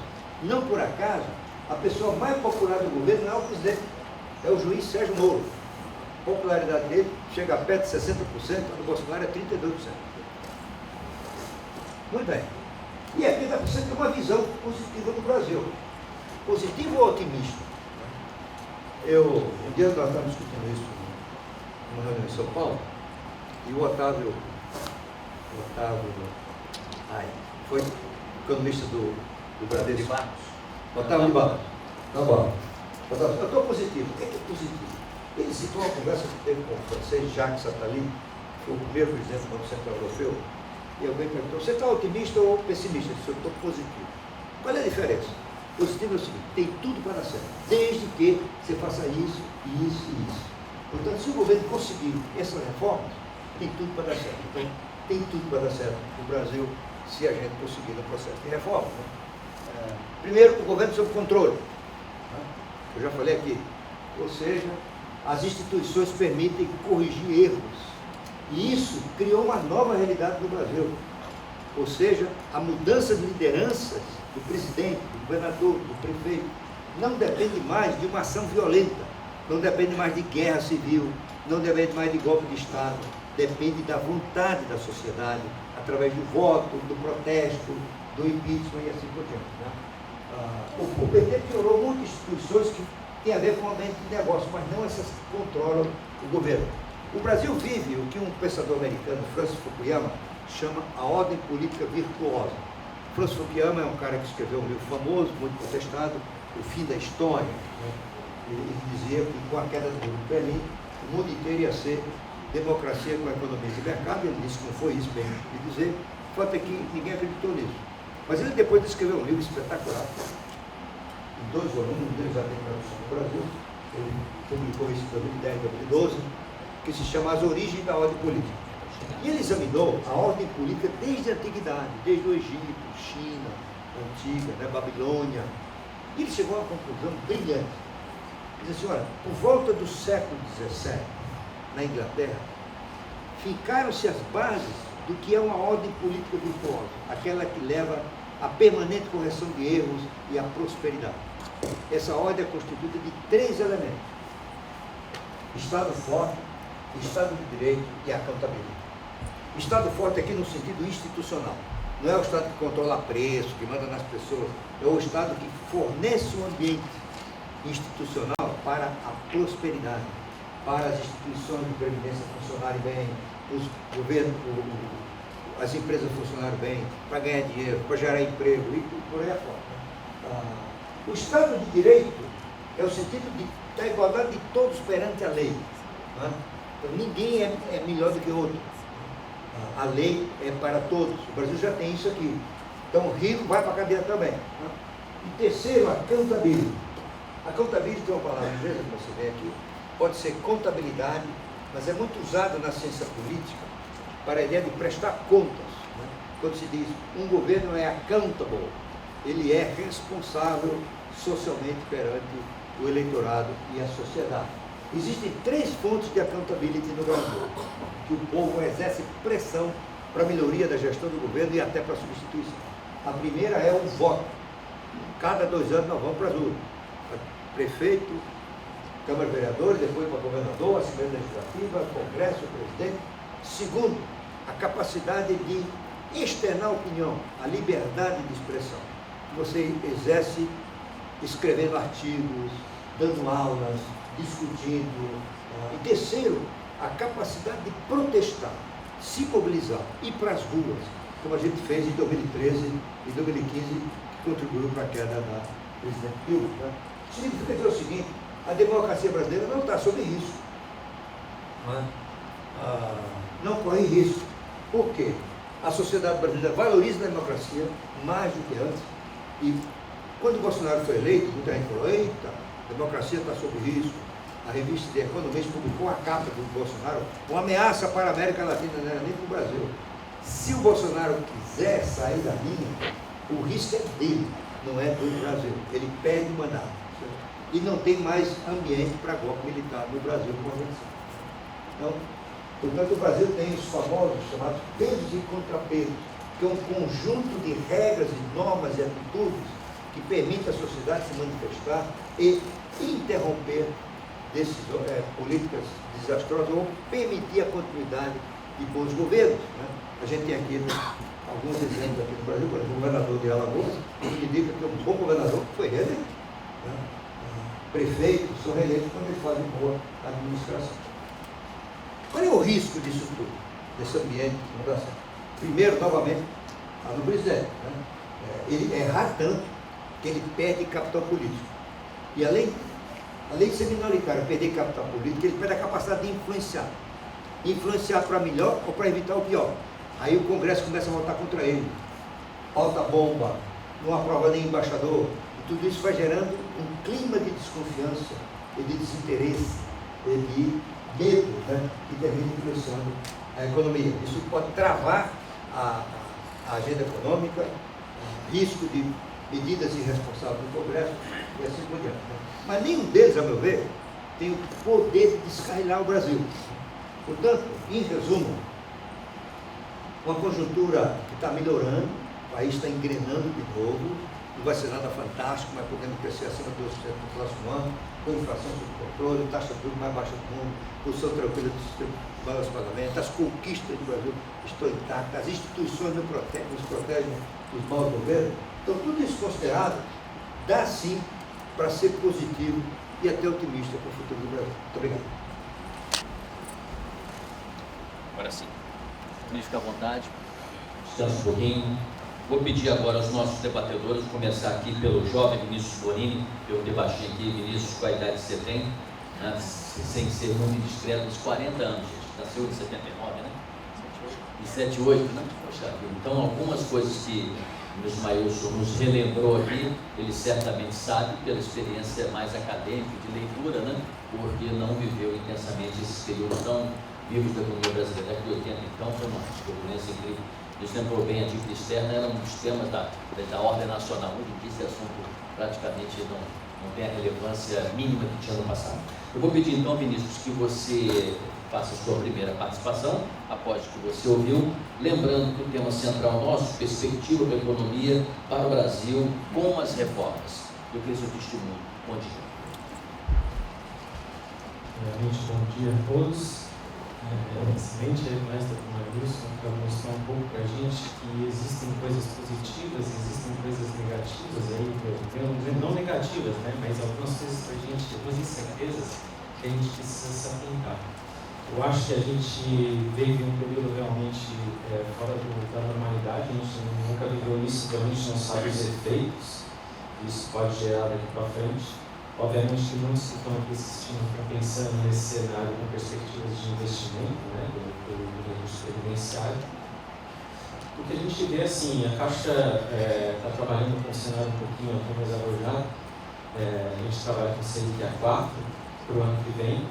Não por acaso, a pessoa mais popular do governo não é o presidente, é o juiz Sérgio Moro. A popularidade dele chega a perto de 60%, a do Bolsonaro é 32%. Muito bem. E aqui dá para você ter uma visão positiva do Brasil. Positivo ou otimista? Um dia nós estávamos discutindo isso numa reunião em São Paulo, e o Otávio foi economista do Bradesco. De Barros. Otávio de Barros. Tá bom. Eu estou positivo. O que é positivo? Ele citou uma conversa que teve com o francês Jacques Attali, que foi o primeiro presidente do Banco Central Europeu, e alguém perguntou, você está otimista ou pessimista? Eu disse, eu estou positivo. Qual é a diferença? Positivo é o seguinte, tem tudo para dar certo, desde que você faça isso, isso e isso. Portanto, se o governo conseguir essas reformas, tem tudo para dar certo. Então, tem tudo para dar certo no Brasil, se a gente conseguir o processo de reforma. Né? Primeiro, o governo sob controle. Né? Eu já falei aqui. Ou seja, as instituições permitem corrigir erros. E isso criou uma nova realidade no Brasil. Ou seja, a mudança de lideranças do presidente, do governador, do prefeito, não depende mais de uma ação violenta, não depende mais de guerra civil, não depende mais de golpe de Estado, depende da vontade da sociedade, através do voto, do protesto, do impeachment e assim por diante. Né? O PT piorou muitas instituições que tem a ver com o ambiente de negócio, mas não essas que controlam o governo. O Brasil vive o que um pensador americano, Francis Fukuyama, chama a ordem política virtuosa. Francis Fukuyama é um cara que escreveu um livro famoso, muito contestado, O Fim da História. Né? Ele dizia que com a queda do Muro de Berlim, o mundo inteiro ia ser democracia com economia de mercado. Ele disse que não foi isso, bem de dizer, o fato é que ninguém acreditou nisso. Mas ele depois escreveu um livro espetacular, em 2 volumes, um deles já tem tradução no Brasil, ele publicou isso em 2010, 2012, que se chama As Origens da Ordem Política. E ele examinou a ordem política desde a antiguidade, desde o Egito, China, antiga, né, Babilônia. E ele chegou a uma conclusão brilhante. Diz assim, olha, por volta do século XVII, na Inglaterra, ficaram-se as bases do que é uma ordem política virtuosa, aquela que leva à permanente correção de erros e à prosperidade. Essa ordem é constituída de 3 elementos: Estado forte, Estado de Direito e accountability. Estado forte aqui no sentido institucional. Não é o Estado que controla preço, que manda nas pessoas. É o Estado que fornece um ambiente institucional para a prosperidade, para as instituições de previdência funcionarem bem, os governos, as empresas funcionarem bem, para ganhar dinheiro, para gerar emprego e por aí afora. O Estado de Direito é o sentido da igualdade de todos perante a lei. Né? Então, ninguém é melhor do que o outro. A lei é para todos. O Brasil já tem isso aqui. Então, o rico vai para a cadeia também. Né? E terceiro, accountability. Accountability é uma palavra inglesa que você vê aqui. Pode ser contabilidade, mas é muito usado na ciência política para a ideia de prestar contas. Né? Quando se diz um governo é accountable, ele é responsável socialmente perante o eleitorado e a sociedade. Existem 3 fontes de accountability no Brasil, que o povo exerce pressão para a melhoria da gestão do governo e até para a substituição. A primeira é o voto. Cada 2 anos nós vamos para as urnas. Prefeito, Câmara de Vereadores, depois para governador, Assembleia Legislativa, Congresso, Presidente. Segundo, a capacidade de externar opinião, a liberdade de expressão. Você exerce escrevendo artigos, dando aulas, discutindo. E terceiro, a capacidade de protestar, se mobilizar, ir para as ruas, como a gente fez em 2013 e 2015, que contribuiu para a queda da presidente Dilma. Né? Significa dizer o seguinte: a democracia brasileira não está sob risco. Não corre risco. Por quê? A sociedade brasileira valoriza a democracia mais do que antes. E quando o Bolsonaro foi eleito, muita gente falou: eita, a democracia está sob risco. A revista The Economist publicou a capa do Bolsonaro, uma ameaça para a América Latina, não era nem para o Brasil. Se o Bolsonaro quiser sair da linha, o risco é dele, não é do Brasil. Ele perde o mandato. E não tem mais ambiente para golpe militar no Brasil, então, portanto, o Brasil tem os famosos chamados pesos e contrapesos, que é um conjunto de regras e normas e atitudes que permite à sociedade se manifestar e interromper políticas desastrosas ou permitir a continuidade de bons governos. Né? A gente tem aqui alguns exemplos aqui no Brasil, por exemplo, o governador de Alagoas, que indica que é um bom governador que foi reeleito. Né? Prefeitos são reeleitos quando eles fazem boa administração. Qual é o risco disso tudo, desse ambiente de mudança? Primeiro, novamente, a do presidente. Né? Ele errar tanto que ele perde capital político. E além de ser minoritário, perder capital político, ele perde a capacidade de influenciar. Influenciar para melhor ou para evitar o pior. Aí o Congresso começa a votar contra ele. Falta bomba, não aprova nem embaixador. E tudo isso vai gerando um clima de desconfiança e de desinteresse e de medo, né, que termina influenciando a economia. Isso pode travar a agenda econômica, risco de medidas irresponsáveis do Congresso e assim por diante. Né? Mas nenhum deles, a meu ver, tem o poder de descarrilar o Brasil. Portanto, em resumo, uma conjuntura que está melhorando, o país está engrenando de novo, não vai ser nada fantástico, mas podendo crescer acima de 2% no próximo ano, com inflação sob controle, taxa de juros mais baixa do mundo, posição tranquila do sistema de balanço de pagamento, as conquistas do Brasil estão intactas, as instituições nos protegem dos maus governos. Então, tudo isso considerado, dá sim para ser positivo e até otimista com o futuro do Brasil. Muito obrigado. Agora sim. Fica à vontade. Descansa um pouquinho. Vou pedir agora aos nossos debatedores, vou começar aqui pelo jovem Vinícius Bonini. Eu debati aqui, Vinícius, com a idade que você tem, né? Sem ser muito indiscreto, uns 40 anos, gente. Nasceu em 79, né? Em 78, né? Poxa, então, algumas coisas que o Ismaelson nos relembrou aqui, ele certamente sabe pela experiência mais acadêmica de leitura, né? Porque não viveu intensamente esses períodos tão vivos da economia brasileira. Da década de 80, então, foi uma turbulência incrível. Isso lembrou bem, a dívida externa era um dos temas da ordem nacional. Hoje em dia esse assunto praticamente não tem a relevância mínima que tinha no passado. Eu vou pedir então, Vinícius, que você faça a sua primeira participação, após que você ouviu, lembrando que o tema central nosso, perspectiva da economia para o Brasil com as reformas. Eu queria seu testemunho. Bom dia. Primeiramente, bom dia a todos. Excelente a palestra do Marilson, para mostrar um pouco para a gente que existem coisas positivas, existem coisas negativas aí, não negativas, né? Mas algumas coisas para a gente, algumas incertezas que a gente precisa se atentar. Eu acho que a gente veio um período realmente fora da normalidade, a gente nunca viveu isso, então a gente não sabe os efeitos que isso pode gerar daqui para frente. Obviamente que muitos que estão aqui assistindo estão pensando nesse cenário com perspectivas de investimento, né, do registro previdenciário. O que a gente vê assim, a Caixa está trabalhando com um cenário um pouquinho mais arrojado. A gente trabalha com CDI a 4 para o ano que vem,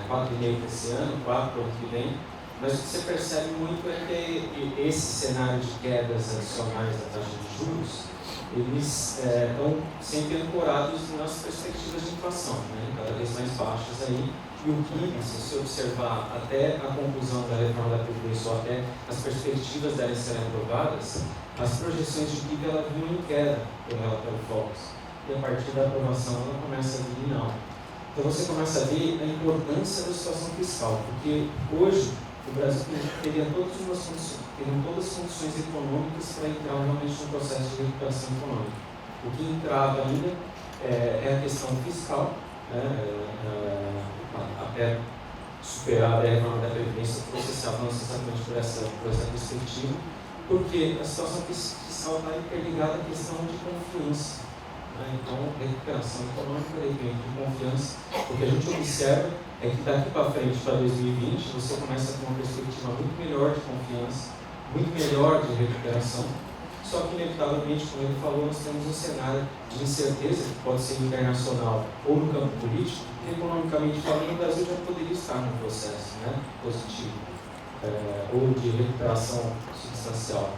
4,5 para esse ano, 4 para o ano que vem. Mas o que você percebe muito é que esse cenário de quedas adicionais da taxa de juros, eles estão sempre ancorados nas perspectivas de inflação, né, cada vez mais baixas aí. E o PIB, se você observar até a conclusão da reforma da Previdência ou até as perspectivas delas serem aprovadas, as projeções de PIB ela vinham em queda pelo relatório Focus. E a partir da aprovação ela começa a vir em alta. Então você começa a ver a importância da situação fiscal, porque hoje o Brasil teria todas as condições econômicas para entrar realmente no processo de recuperação econômica. O que entrava ainda é a questão fiscal, né, até superar a reforma da Previdência, se avança exatamente por essa perspectiva, porque a situação fiscal está interligada à questão de confiança. Né? Então, recuperação econômica depende de confiança. O que a gente observa é que daqui para frente, para 2020, você começa com uma perspectiva muito melhor de confiança, muito melhor de recuperação, só que inevitavelmente, como ele falou, nós temos um cenário de incerteza, que pode ser internacional ou no campo político, que economicamente falando, o Brasil já poderia estar num processo, né, positivo, ou de recuperação substancial.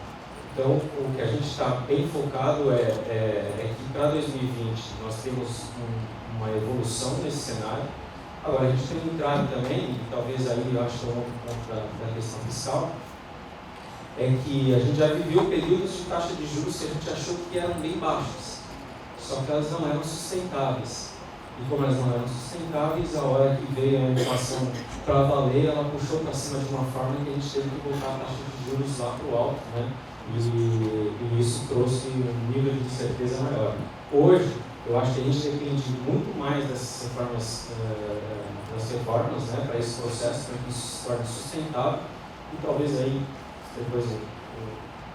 Então, o que a gente está bem focado é que para 2020 nós temos uma evolução nesse cenário. Agora, a gente tem um entrave também, e talvez aí eu acho que é um ponto da questão fiscal, é que a gente já viveu períodos de taxa de juros que a gente achou que eram bem baixas, só que elas não eram sustentáveis. E como elas não eram sustentáveis, a hora que veio a inflação para valer, ela puxou para cima de uma forma que a gente teve que voltar a taxa de juros lá para o alto, né? E isso trouxe um nível de incerteza maior. Hoje, eu acho que a gente depende muito mais dessas reformas, né, para esse processo, para que isso se torne sustentável. E talvez aí, depois o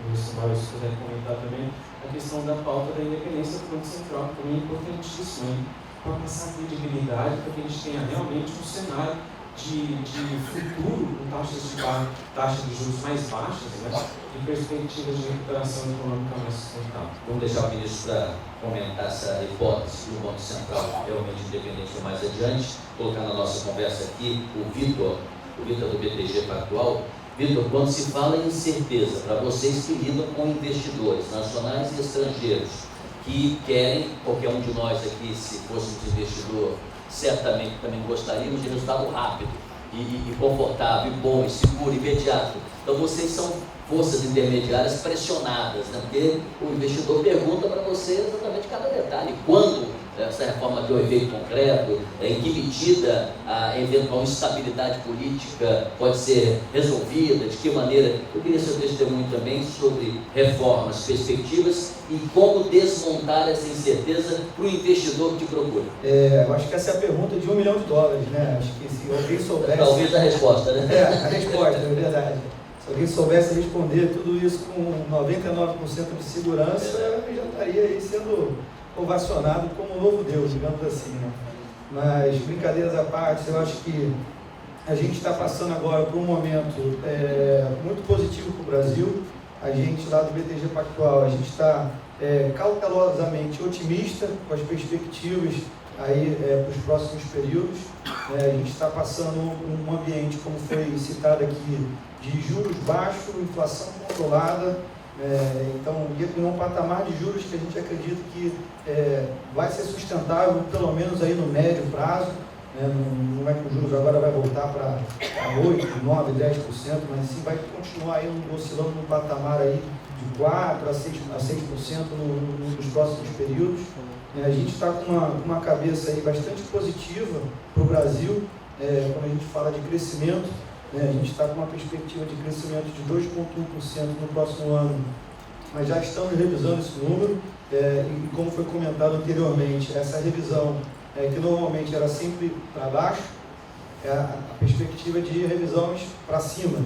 ministro Mário puder comentar também, a questão da pauta da independência do Banco Central, que também é importantíssimo, para passar credibilidade, para que a gente tenha realmente um cenário de futuro com taxas de juros mais baixas, né, e perspectivas de recuperação econômica mais sustentável. Vamos deixar o ministro para comentar essa hipótese do Banco Central realmente independente mais adiante, colocar na nossa conversa aqui o Vitor do BTG Pactual. Vitor, quando se fala em incerteza, para vocês que lidam com investidores nacionais e estrangeiros, que querem, qualquer um de nós aqui, se fôssemos investidor, certamente também gostaríamos de resultado rápido e confortável, bom, e seguro, imediato. Então vocês são forças intermediárias pressionadas, né? Porque o investidor pergunta para você exatamente cada detalhe, quando essa reforma tem um efeito concreto, em que medida a eventual instabilidade política pode ser resolvida, de que maneira. Eu queria seu testemunho também sobre reformas, perspectivas e como desmontar essa incerteza para o investidor que te procura. Eu acho que essa é a pergunta de $1 milhão, né? Acho que se alguém soubesse... Talvez a resposta, né? A resposta, é verdade. Se alguém soubesse responder tudo isso com 99% de segurança, já estaria aí sendo ovacionado como um novo Deus, digamos assim, né? Mas, brincadeiras à parte, eu acho que a gente está passando agora por um momento muito positivo para o Brasil. A gente lá do BTG Pactual, a gente está cautelosamente otimista com as perspectivas aí para os próximos períodos. A gente está passando um ambiente, como foi citado aqui, de juros baixos, inflação controlada, então em um patamar de juros que a gente acredita que vai ser sustentável, pelo menos aí no médio prazo. Não é que os juros agora vai voltar para 8%, 9%, 10%, mas sim vai continuar aí oscilando num patamar aí de 4% a 6% nos próximos períodos. A gente está com uma cabeça aí bastante positiva para o Brasil, quando a gente fala de crescimento. A gente está com uma perspectiva de crescimento de 2,1% no próximo ano, mas já estamos revisando esse número, e como foi comentado anteriormente, essa revisão, que normalmente era sempre para baixo, a perspectiva de revisões para cima.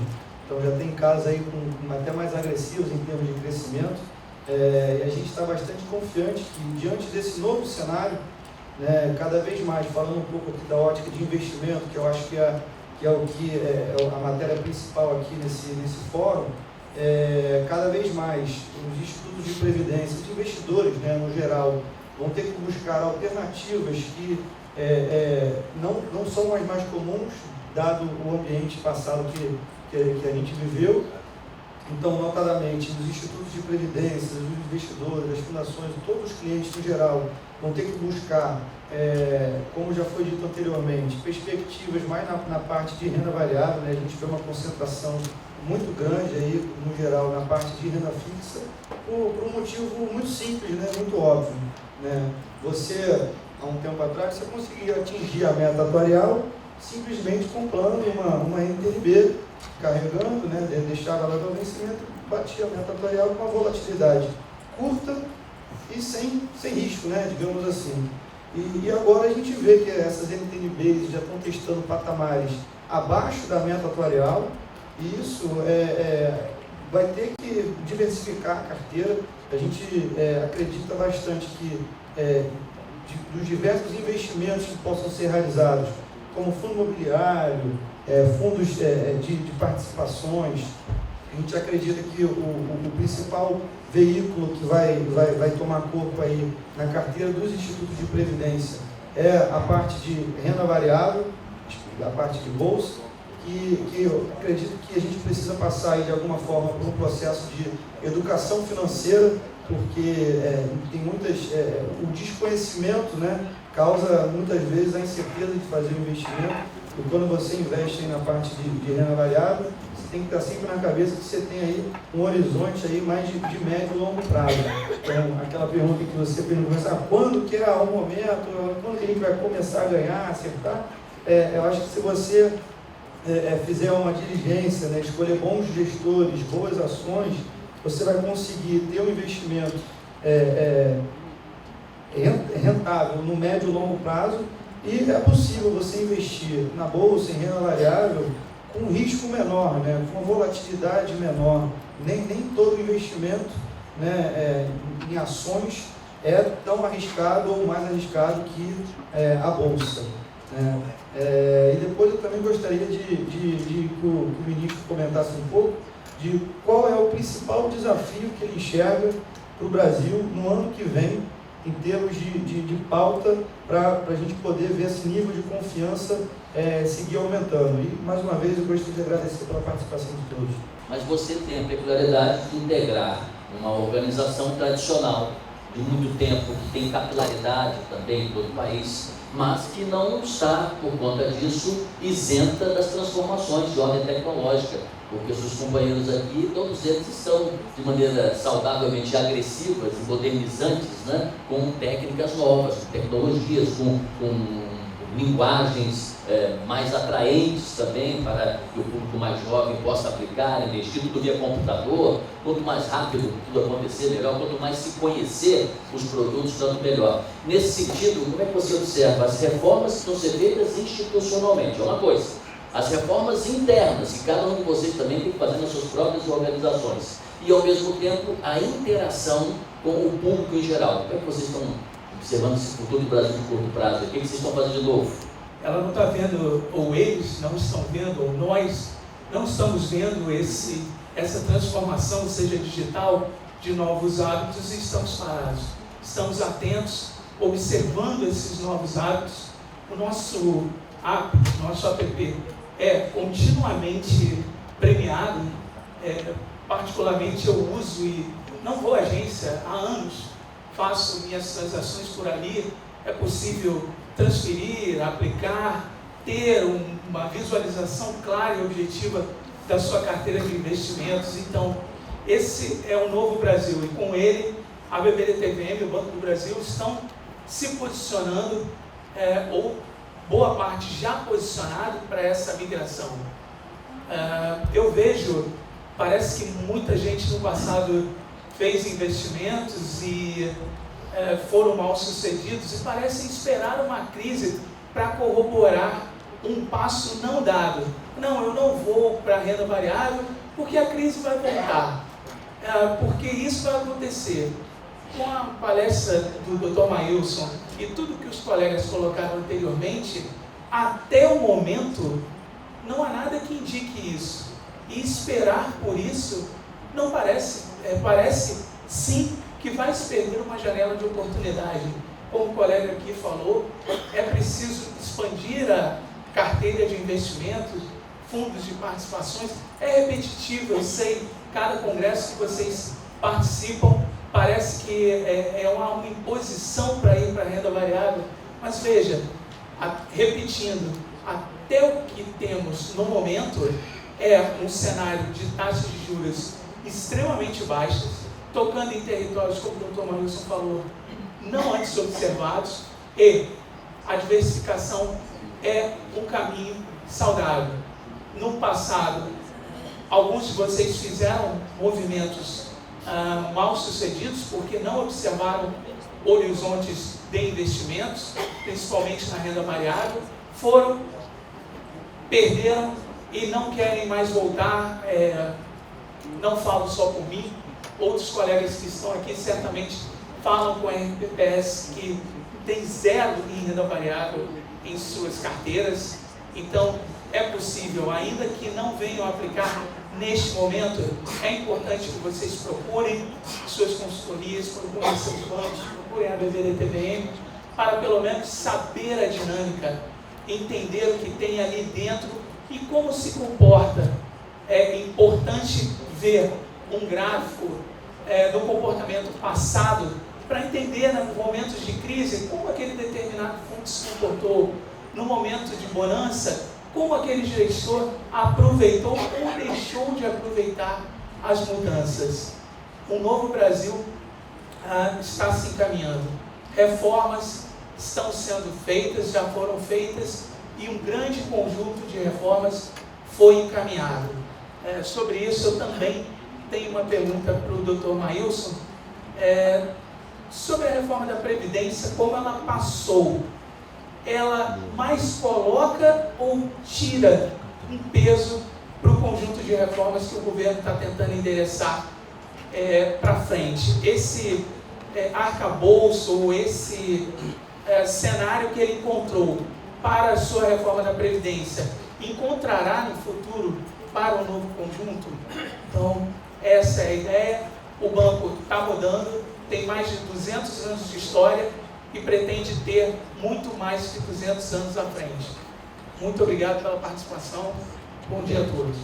Então já tem casos aí com até mais agressivos em termos de crescimento, e a gente está bastante confiante que diante desse novo cenário, cada vez mais, falando um pouco aqui da ótica de investimento, que eu acho que é a matéria principal aqui nesse fórum, cada vez mais os institutos de previdência, os investidores, no geral, vão ter que buscar alternativas que não são as mais comuns, dado o ambiente passado que a gente viveu. Então, notadamente, os institutos de previdência, os investidores, as fundações, todos os clientes em geral vão ter que buscar, como já foi dito anteriormente, perspectivas mais na parte de renda variável, A gente vê uma concentração muito grande aí, no geral, na parte de renda fixa, por um motivo muito simples, muito óbvio. Você, há um tempo atrás, você conseguia atingir a meta atuarial simplesmente comprando uma NTNB, carregando, deixava ela no vencimento, batia a meta atuarial com uma volatilidade curta e sem risco, digamos assim. E agora a gente vê que essas NTNBs já estão testando patamares abaixo da meta atuarial, e isso vai ter que diversificar a carteira. A gente acredita bastante que dos diversos investimentos que possam ser realizados, como fundo imobiliário, fundos de participações, a gente acredita que o principal veículo que vai tomar corpo aí na carteira dos institutos de previdência é a parte de renda variável, a parte de bolsa, que eu acredito que a gente precisa passar aí de alguma forma por um processo de educação financeira, porque tem o desconhecimento, causa muitas vezes a incerteza de fazer o investimento. E quando você investe na parte de renda variável, você tem que estar sempre na cabeça que você tem aí um horizonte aí mais de médio e longo prazo. Então, aquela pergunta que você perguntou, quando que é o momento, quando que a gente vai começar a ganhar, acertar? Eu acho que se você fizer uma diligência, escolher bons gestores, boas ações, você vai conseguir ter um investimento rentável no médio e longo prazo, e é possível você investir na bolsa, em renda variável, com um risco menor, com uma volatilidade menor. Nem todo investimento em ações é tão arriscado ou mais arriscado que a bolsa. E depois eu também gostaria de que o ministro comentasse um pouco de qual é o principal desafio que ele enxerga para o Brasil no ano que vem, em termos de pauta, para a gente poder ver esse nível de confiança seguir aumentando. E, mais uma vez, eu gostaria de agradecer pela participação de todos. Mas você tem a peculiaridade de integrar uma organização tradicional de muito tempo, que tem capilaridade também em todo o país, mas que não está, por conta disso, isenta das transformações de ordem tecnológica. porque seus companheiros aqui, todos eles estão de maneira saudavelmente agressivas e modernizantes, né? Com técnicas novas, com tecnologias, com linguagens mais atraentes também para que o público mais jovem possa aplicar, investir tudo via computador. Quanto mais rápido tudo acontecer, melhor. Quanto mais se conhecer os produtos, tanto melhor. Nesse sentido, como é que você observa as reformas que estão sendo feitas institucionalmente? É uma coisa. As reformas internas, que cada um de vocês também tem que fazer nas suas próprias organizações. E, ao mesmo tempo, a interação com o público em geral. Como é que vocês estão observando esse futuro do Brasil de curto prazo? O que vocês estão fazendo de novo? Ela não está vendo, ou eles não estão vendo, ou nós não estamos vendo essa transformação, seja digital, de novos hábitos, e estamos parados. Estamos atentos, observando esses novos hábitos. O nosso app é continuamente premiado, particularmente eu uso e não vou à agência há anos, faço minhas transações por ali, é possível transferir, aplicar, ter uma visualização clara e objetiva da sua carteira de investimentos. Então, esse é o novo Brasil, e com ele a BBDTVM e o Banco do Brasil estão se posicionando, ou boa parte já posicionado para essa migração. Eu vejo, parece que muita gente no passado fez investimentos e foram mal sucedidos e parecem esperar uma crise para corroborar um passo não dado. Não, eu não vou para a renda variável porque a crise vai voltar, porque isso vai acontecer. Com a palestra do Dr. Maílson e tudo que os colegas colocaram anteriormente, até o momento não há nada que indique isso. E esperar por isso não parece, parece sim que vai se perder uma janela de oportunidade. Como o colega aqui falou, é preciso expandir a carteira de investimentos, fundos de participações. É repetitivo, eu sei, cada congresso que vocês participam, parece que é uma imposição para ir para a renda variável, mas veja, repetindo, até o que temos no momento é um cenário de taxas de juros extremamente baixas, tocando em territórios, como o Dr. Maílson falou, não antes observados, e a diversificação é um caminho saudável. No passado, alguns de vocês fizeram movimentos mal sucedidos porque não observaram horizontes de investimentos, principalmente na renda variável, perderam e não querem mais voltar. Não falo só por mim, outros colegas que estão aqui certamente falam com a RPPS que tem zero em renda variável em suas carteiras. Então é possível, ainda que não venham aplicar neste momento, é importante que vocês procurem suas consultorias, procurem seus bancos, procurem a BBDTVM, para pelo menos saber a dinâmica, entender o que tem ali dentro e como se comporta. É importante ver um gráfico do comportamento passado para entender, nos momentos de crise, como aquele determinado fundo se comportou, no momento de bonança, como aquele gestor aproveitou ou deixou de aproveitar as mudanças. Um novo Brasil está se encaminhando. Reformas estão sendo feitas, já foram feitas, e um grande conjunto de reformas foi encaminhado. Sobre isso, eu também tenho uma pergunta para o Dr. Maílson, sobre a reforma da Previdência, como ela passou. Ela mais coloca ou tira um peso para o conjunto de reformas que o governo está tentando endereçar para frente? Esse arcabouço ou esse cenário que ele encontrou para a sua reforma da Previdência, encontrará no futuro para um novo conjunto? Então, essa é a ideia. O banco está mudando, tem mais de 200 anos de história e pretende ter muito mais que 200 anos à frente. Muito obrigado pela participação. Bom dia a todos.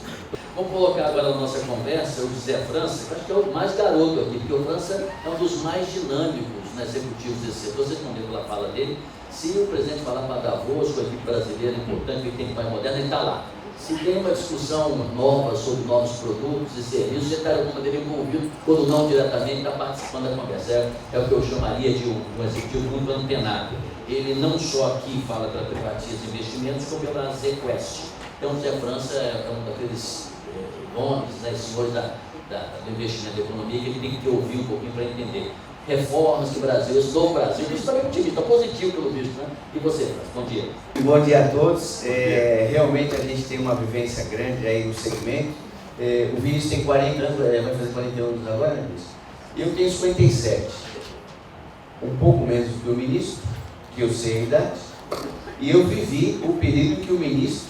Vamos colocar agora na nossa conversa o José França, que acho que é o mais garoto aqui, porque o França é um dos mais dinâmicos, né, executivos desse setor. Vocês não viram pela fala dele. Se o presidente falar para Davos, com a equipe brasileira importante, que tem que mais moderna, ele está lá. se tem uma discussão nova sobre novos produtos e serviços, você está de alguma maneira envolvido, quando não diretamente, está participando da conversa. É o que eu chamaria de um executivo muito antenado. Ele não só aqui fala para privatiza investimentos, como pela ZQuest. Então, Zé França é um daqueles nomes, né, senhores do investimento da economia, que ele tem que ouvir um pouquinho para entender. Reformas que o Brasil, esse novo Brasil, isso também é otimista, positivo pelo visto, né? E você, França? Bom dia. Bom dia a todos. Realmente a gente tem uma vivência grande aí no segmento. O Vinícius tem 40 anos, vai fazer 41 anos agora, né, Vinícius? Eu tenho 57. Um pouco menos do que o ministro, que eu sei a idade. E eu vivi o período que o ministro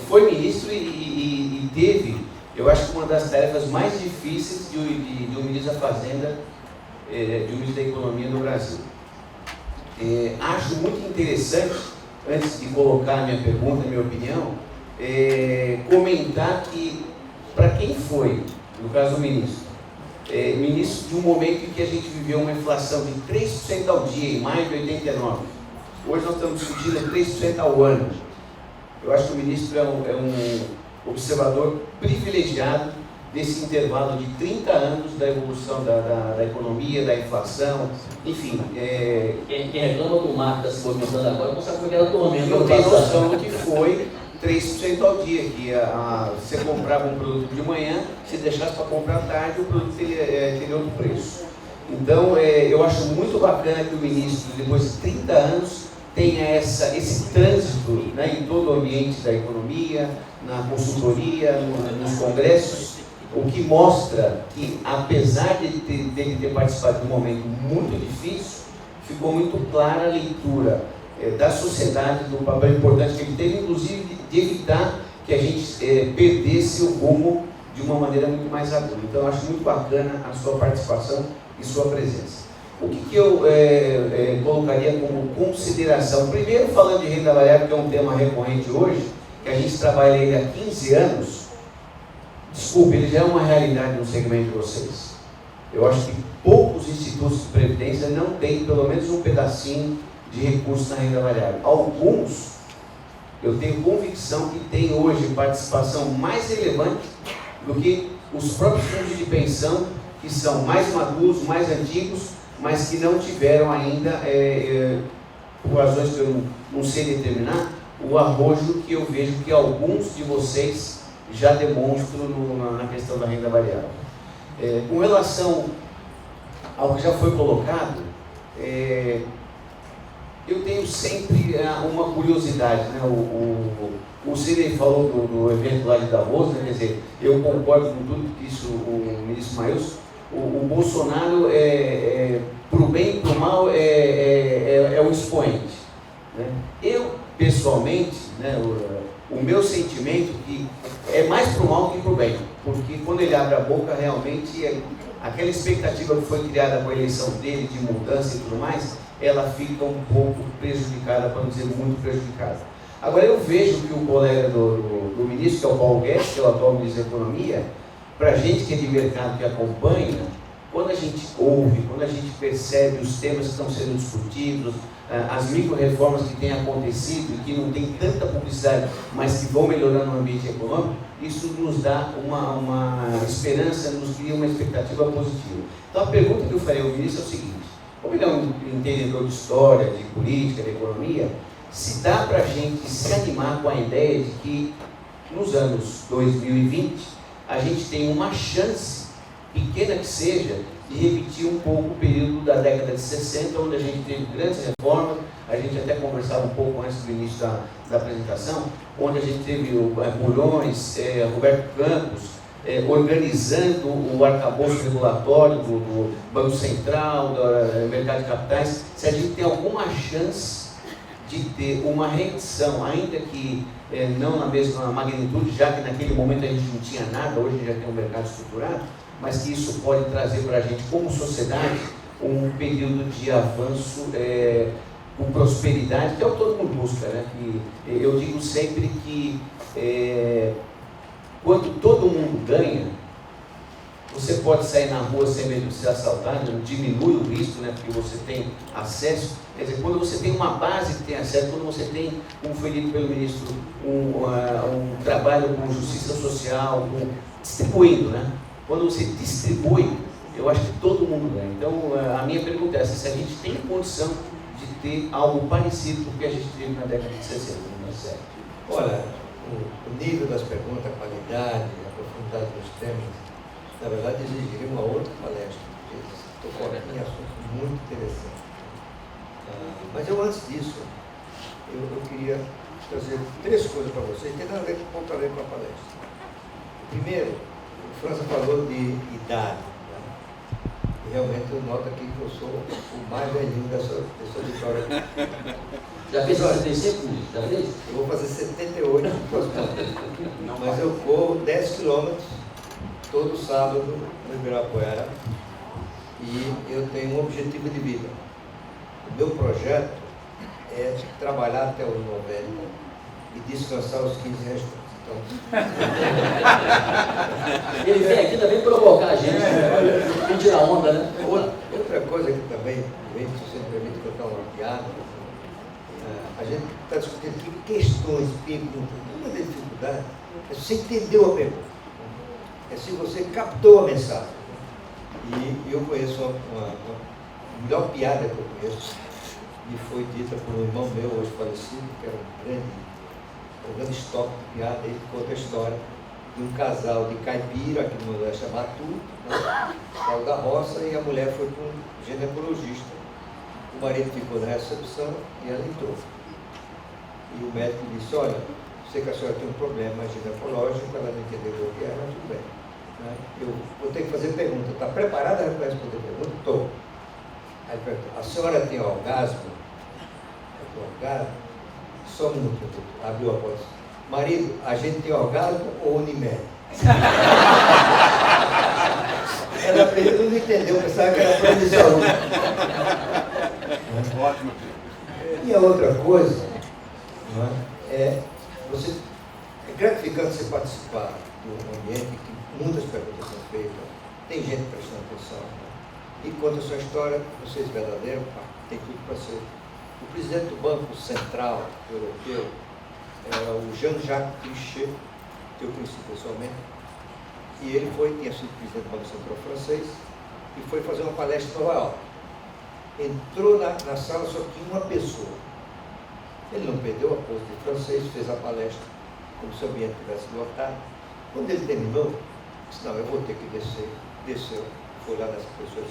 foi ministro e teve, eu acho que uma das tarefas mais difíceis de um ministro da Fazenda, de um ministro da Economia no Brasil. Acho muito interessante, antes de colocar a minha pergunta, a minha opinião, comentar que, para quem foi, no caso do ministro, ministro de um momento em que a gente viveu uma inflação de 3% ao dia, em maio de 89. Hoje nós estamos discutindo 3% ao ano. Eu acho que o ministro é um observador privilegiado desse intervalo de 30 anos da evolução da economia, da inflação, enfim. Quem reclama do mar que está se movimentando agora não sabe como era tormento. Não tem noção do que foi 3% ao dia, que você comprava um produto de manhã, se deixasse para comprar à tarde, o produto teria outro preço. Então, eu acho muito bacana que o ministro, depois de 30 anos, tenha esse trânsito, né, em todo o ambiente da economia, na consultoria, nos congressos, o que mostra que, apesar dele ter participado de um momento muito difícil, ficou muito clara a leitura da sociedade, do papel importante que ele teve, inclusive de evitar que a gente perdesse o rumo de uma maneira muito mais aguda. Então, eu acho muito bacana a sua participação e sua presença. O que eu colocaria como consideração? Primeiro, falando de renda variável, que é um tema recorrente hoje, que a gente trabalha ele há 15 anos, desculpe, ele já é uma realidade no segmento de vocês. Eu acho que poucos institutos de previdência não têm pelo menos um pedacinho de recursos na renda variável. Alguns, eu tenho convicção que têm hoje participação mais relevante do que os próprios fundos de pensão, que são mais maduros, mais antigos, mas que não tiveram ainda, por razões que eu não sei determinar, o arrojo que eu vejo que alguns de vocês já demonstram na questão da renda variável. Com relação ao que já foi colocado, eu tenho sempre uma curiosidade, né? O Sidney falou do evento lá de Davos, né? Quer dizer, eu concordo com tudo que disse o ministro Maílson. O Bolsonaro, para o bem e para o mal, é o expoente, né? Eu, pessoalmente, né, o meu sentimento que é mais para o mal que para o bem, porque quando ele abre a boca, realmente, aquela expectativa que foi criada com a eleição dele, de mudança e tudo mais, ela fica um pouco prejudicada, para não dizer muito prejudicada. Agora, eu vejo que o colega do ministro, que é o Paulo Guedes, que é o atual ministro da Economia, para a gente que é de mercado, que acompanha, quando a gente ouve, quando a gente percebe os temas que estão sendo discutidos, as micro-reformas que têm acontecido e que não tem tanta publicidade, mas que vão melhorando o ambiente econômico, isso nos dá uma esperança, nos cria uma expectativa positiva. Então, a pergunta que eu farei ao ministro é o seguinte: como ele é um entendedor de história, de política, de economia, se dá para a gente se animar com a ideia de que, nos anos 2020, a gente tem uma chance, pequena que seja, de repetir um pouco o período da década de 60, onde a gente teve grandes reformas. A gente até conversava um pouco antes do início da apresentação, onde a gente teve o Bulhões, Roberto Campos, organizando o arcabouço regulatório do Banco Central, do mercado de capitais. Se a gente tem alguma chance de ter uma redução, ainda que não na mesma magnitude, já que naquele momento a gente não tinha nada, hoje já tem um mercado estruturado, mas que isso pode trazer para a gente, como sociedade, um período de avanço com prosperidade, que é o que todo mundo busca, né? Que eu digo sempre que quando todo mundo ganha, você pode sair na rua sem medo de ser assaltado, diminui o risco, né, porque você tem acesso. Quer dizer, quando você tem uma base que tem acesso, quando você tem, como foi dito pelo ministro, um trabalho com justiça social, distribuindo, né? Quando você distribui, eu acho que todo mundo ganha. Então, a minha pergunta é essa: se a gente tem condição de ter algo parecido com o que a gente teve na década de 60, no 97? Olha, o nível das perguntas, a qualidade, a profundidade dos temas, na verdade, exigiria uma outra palestra, porque tocou em assuntos muito interessantes. Mas eu, antes disso, eu queria trazer 3 coisas para vocês, que tem nada a ver com a palestra. Primeiro, o França falou de idade. E realmente eu noto aqui que eu sou o mais velhinho dessa auditória. Já fez 65, já fez? Eu vou fazer 78 no próximo ano. Mas eu corro 10 quilômetros todo sábado no Ibirapuera e eu tenho um objetivo de vida. O meu projeto é trabalhar até os 90 e descansar os 15 restantes. Então... Ele vem aqui também provocar a gente, né? Tirar onda, né? Outra coisa que também, se você me permite contar uma piada, a gente está discutindo aqui questões, perguntas. Uma das dificuldades é se você entendeu a pergunta, é se você captou a mensagem. E eu conheço a melhor piada que eu conheço, me foi dita por um irmão meu, hoje falecido, que era um grande estoque de piada. Ele conta a história de um casal de caipira, que no Nordeste é Matu, né? Saiu da roça e a mulher foi para um ginecologista. O marido ficou na recepção e ela entrou. E o médico disse: olha, sei que a senhora tem um problema ginecológico, ela não entendeu o que era, mas tudo bem. Eu vou ter que fazer pergunta. Está preparada para responder pergunta? Estou. Aí ele perguntou: a senhora tem orgasmo? Eu tenho orgasmo? Só um minuto. Abriu a porta. Marido, a gente tem orgasmo ou Unimed? Ela aprendeu, não entendeu, pensava que era plano de saúde. Ótimo. E a outra coisa, é gratificante você participar de um ambiente que muitas perguntas são feitas, tem gente prestando atenção, e conta a sua história, vocês verdadeiros, tem tudo para ser. O presidente do Banco Central Europeu era o Jean-Jacques Trichet, que eu conheci pessoalmente, e ele tinha sido presidente do Banco Central francês, e foi fazer uma palestra em Nova York. Entrou na sala, só tinha uma pessoa. Ele não perdeu a pose de francês, fez a palestra como se o ambiente tivesse lotado. Quando ele terminou, disse: não, eu vou ter que descer. Desceu, foi lá nessa pessoa,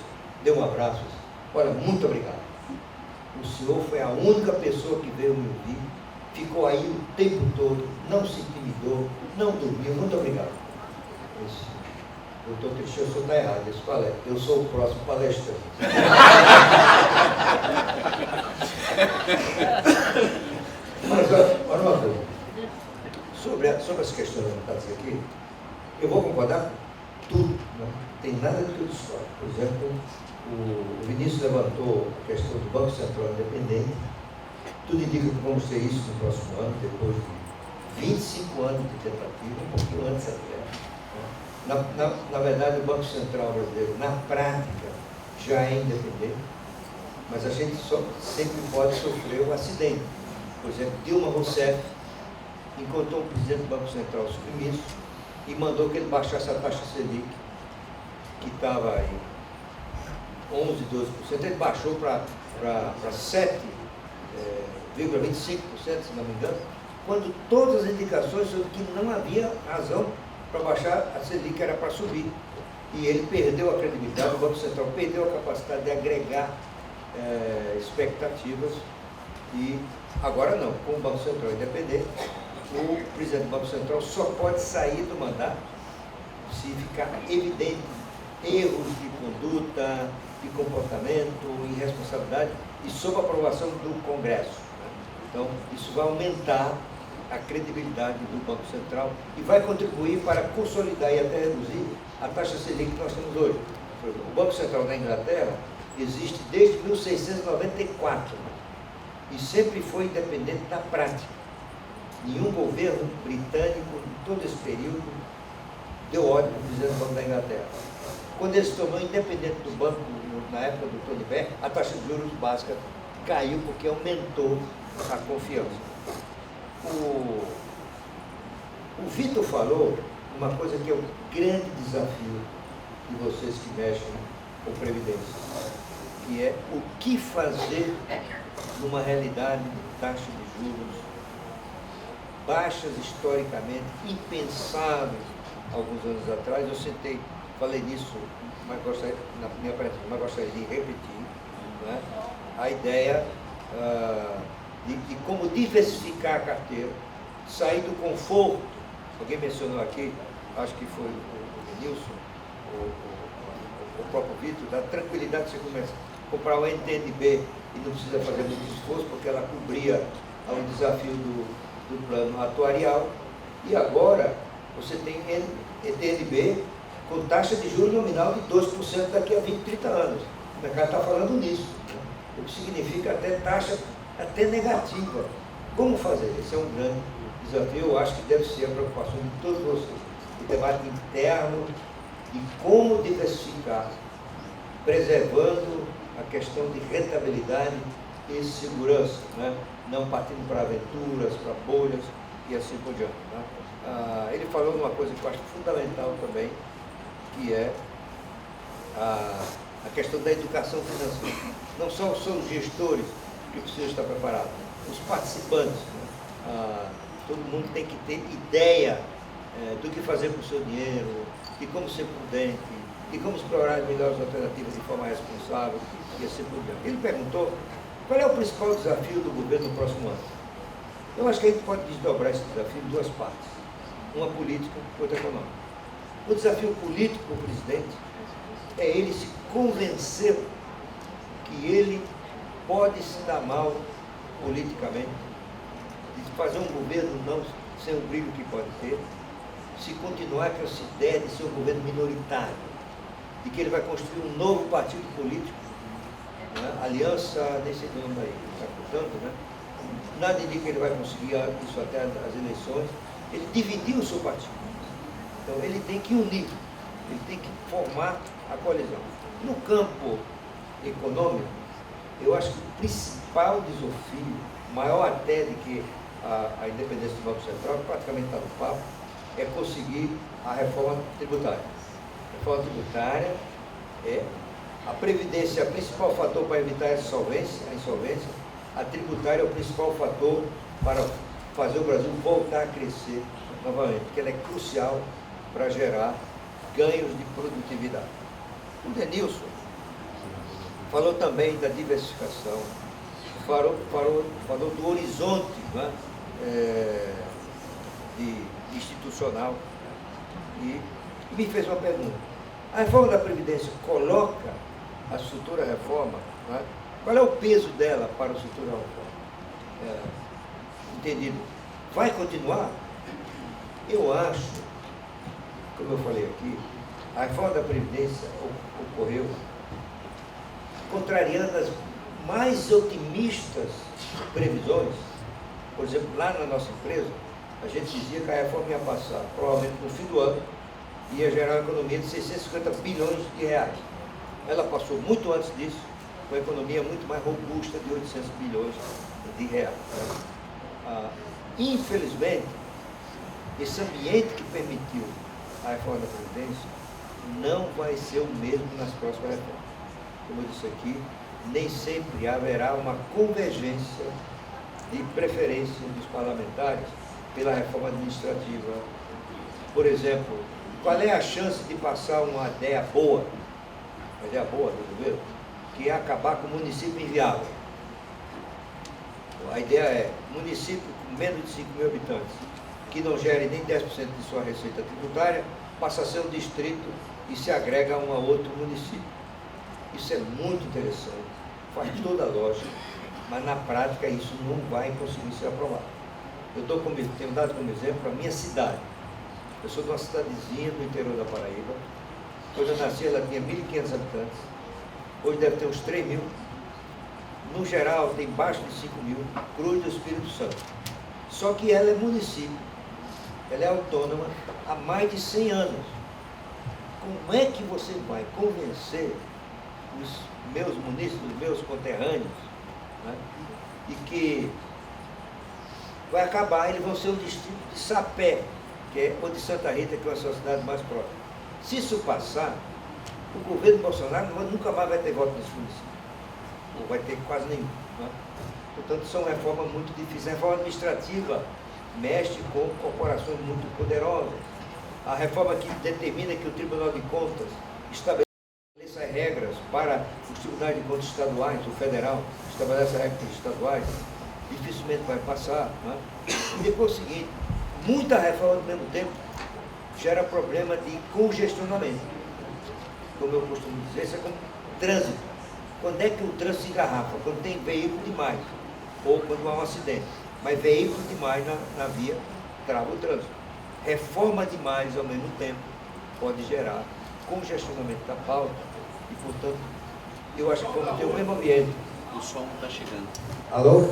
deu um abraço, disse: olha, muito obrigado. O senhor foi a única pessoa que veio me ouvir, ficou aí o tempo todo, não se intimidou, não dormiu, muito obrigado. Eu disse: doutor Trichet, o senhor está errado. Eu disse: qual é? Eu sou o próximo palestrante. Mas olha uma coisa, sobre as questões levantadas aqui, eu vou concordar com tudo, não tem nada de tudo só. Por exemplo, o Vinícius levantou a questão do Banco Central Independente. Tudo indica que vamos ter isso no próximo ano, depois de 25 anos de tentativa, um pouquinho antes até. Na verdade, o Banco Central brasileiro, na prática, já é independente, mas a gente sempre pode sofrer um acidente. Por exemplo, Dilma Rousseff encontrou o presidente do Banco Central submisso e mandou que ele baixasse a taxa Selic, que estava em 11, 12%, ele baixou para 7,25%, se não me engano, quando todas as indicações são que não havia razão para baixar a Selic, era para subir. E ele perdeu a credibilidade, o Banco Central perdeu a capacidade de agregar expectativas. E agora não, com o Banco Central independente, o presidente do Banco Central só pode sair do mandato se ficar evidente erros de conduta, de comportamento, irresponsabilidade, e sob a aprovação do Congresso. Então, isso vai aumentar a credibilidade do Banco Central e vai contribuir para consolidar e até reduzir a taxa Selic que nós temos hoje. O Banco Central da Inglaterra existe desde 1694 e sempre foi independente na prática. Nenhum governo britânico, em todo esse período, deu ordem para o presidente do Banco da Inglaterra. Quando ele se tornou independente do banco, na época do Tony Blair, a taxa de juros básica caiu porque aumentou a confiança. O Vitor falou uma coisa que é o grande desafio de vocês que mexem com Previdência, que é o que fazer numa realidade de taxa de juros baixas historicamente, impensáveis alguns anos atrás. Eu falei nisso, mas na minha apresentação, mas gostaria de repetir, né? A ideia de como diversificar a carteira, sair do conforto. Alguém mencionou aqui, acho que foi o Nilson, o próprio Vitor, da tranquilidade de você começa a comprar o NTNB e não precisa fazer muito esforço, porque ela cobria o desafio do plano atuarial. E agora você tem NTNB com taxa de juros nominal de 2% daqui a 20, 30 anos. O mercado está falando nisso, né? O que significa até taxa até negativa. Como fazer? Esse é um grande desafio. Eu acho que deve ser a preocupação de todos vocês. O debate interno de como diversificar, preservando a questão de rentabilidade e segurança, né? Não partindo para aventuras, para bolhas e assim por diante, né? Ele falou de uma coisa que eu acho fundamental também, que é a questão da educação financeira. Não só os gestores que precisam estar preparados, os participantes, né? Todo mundo tem que ter ideia do que fazer com o seu dinheiro, de como ser prudente, de como explorar as melhores alternativas de forma responsável e assim por diante. Ele perguntou qual é o principal desafio do governo no próximo ano. Eu acho que a gente pode desdobrar esse desafio em duas partes, uma política e outra econômica. O desafio político para o presidente é ele se convencer que ele pode se dar mal politicamente, de fazer um governo não sem o brilho que pode ter, se continuar com essa ideia de ser um governo minoritário, de que ele vai construir um novo partido político, né? Aliança, nesse nome aí, está contando, né? Nada indica que ele vai conseguir isso até as eleições. Ele dividiu o seu partido. Então ele tem que unir, ele tem que formar a coalizão. No campo econômico, eu acho que o principal desafio, maior até de que a independência do Banco Central, que praticamente está no papo, é conseguir a reforma tributária. A reforma tributária é a previdência, é o principal fator para evitar a insolvência. A tributária é o principal fator para fazer o Brasil voltar a crescer novamente, porque ela é crucial para gerar ganhos de produtividade. O Denilson falou também da diversificação, falou do horizonte, né, institucional, e me fez uma pergunta. A reforma da Previdência coloca a futura reforma, né, qual é o peso dela para a futura reforma? Entendido? Vai continuar? Eu acho, como eu falei aqui, a reforma da Previdência ocorreu contrariando as mais otimistas previsões. Por exemplo, lá na nossa empresa, a gente dizia que a reforma ia passar, provavelmente no fim do ano, ia gerar uma economia de 650 bilhões de reais. Ela passou muito antes disso, com uma economia muito mais robusta de 800 bilhões de reais. Infelizmente, esse ambiente que permitiu a reforma da Previdência não vai ser o mesmo nas próximas reformas. Como eu disse aqui, nem sempre haverá uma convergência de preferência dos parlamentares pela reforma administrativa. Por exemplo, qual é a chance de passar uma ideia boa do governo, que é acabar com o município inviável? A ideia é município com menos de 5 mil habitantes, que não gere nem 10% de sua receita tributária, passa a ser um distrito e se agrega a um outro município. Isso é muito interessante, faz toda a lógica, mas na prática isso não vai conseguir ser aprovado. Eu tenho dado como exemplo a minha cidade. Eu sou de uma cidadezinha do interior da Paraíba. Quando eu nasci ela tinha 1.500 habitantes, hoje deve ter uns 3 mil. No geral tem baixo de 5 mil, Cruz do Espírito Santo. Só que ela é município, ela é autônoma há mais de 100 anos. como é que você vai convencer os meus munícipes, os meus conterrâneos, né, e que vai acabar, eles vão ser o distrito de Sapé, que é, ou de Santa Rita, que é uma cidade mais próxima. Se isso passar, o governo Bolsonaro nunca mais vai ter voto nesse município, ou vai ter quase nenhum. Né? Portanto, são reformas muito difíceis. A reforma administrativa mexe com corporações muito poderosas. A reforma que determina que o Tribunal de Contas estabeleça regras para os tribunais de contas estaduais, o federal estabelece regras estaduais, dificilmente vai passar. Né? E depois o seguinte, muita reforma ao mesmo tempo gera problema de congestionamento. Como eu costumo dizer, isso é como trânsito. Quando é que o trânsito se engarrafa? Quando tem veículo demais, ou quando há um acidente. Mas veículo demais na via trava o trânsito. Reforma demais ao mesmo tempo pode gerar congestionamento da pauta e, portanto, eu acho que vamos ter o mesmo ambiente. O som está chegando. Alô?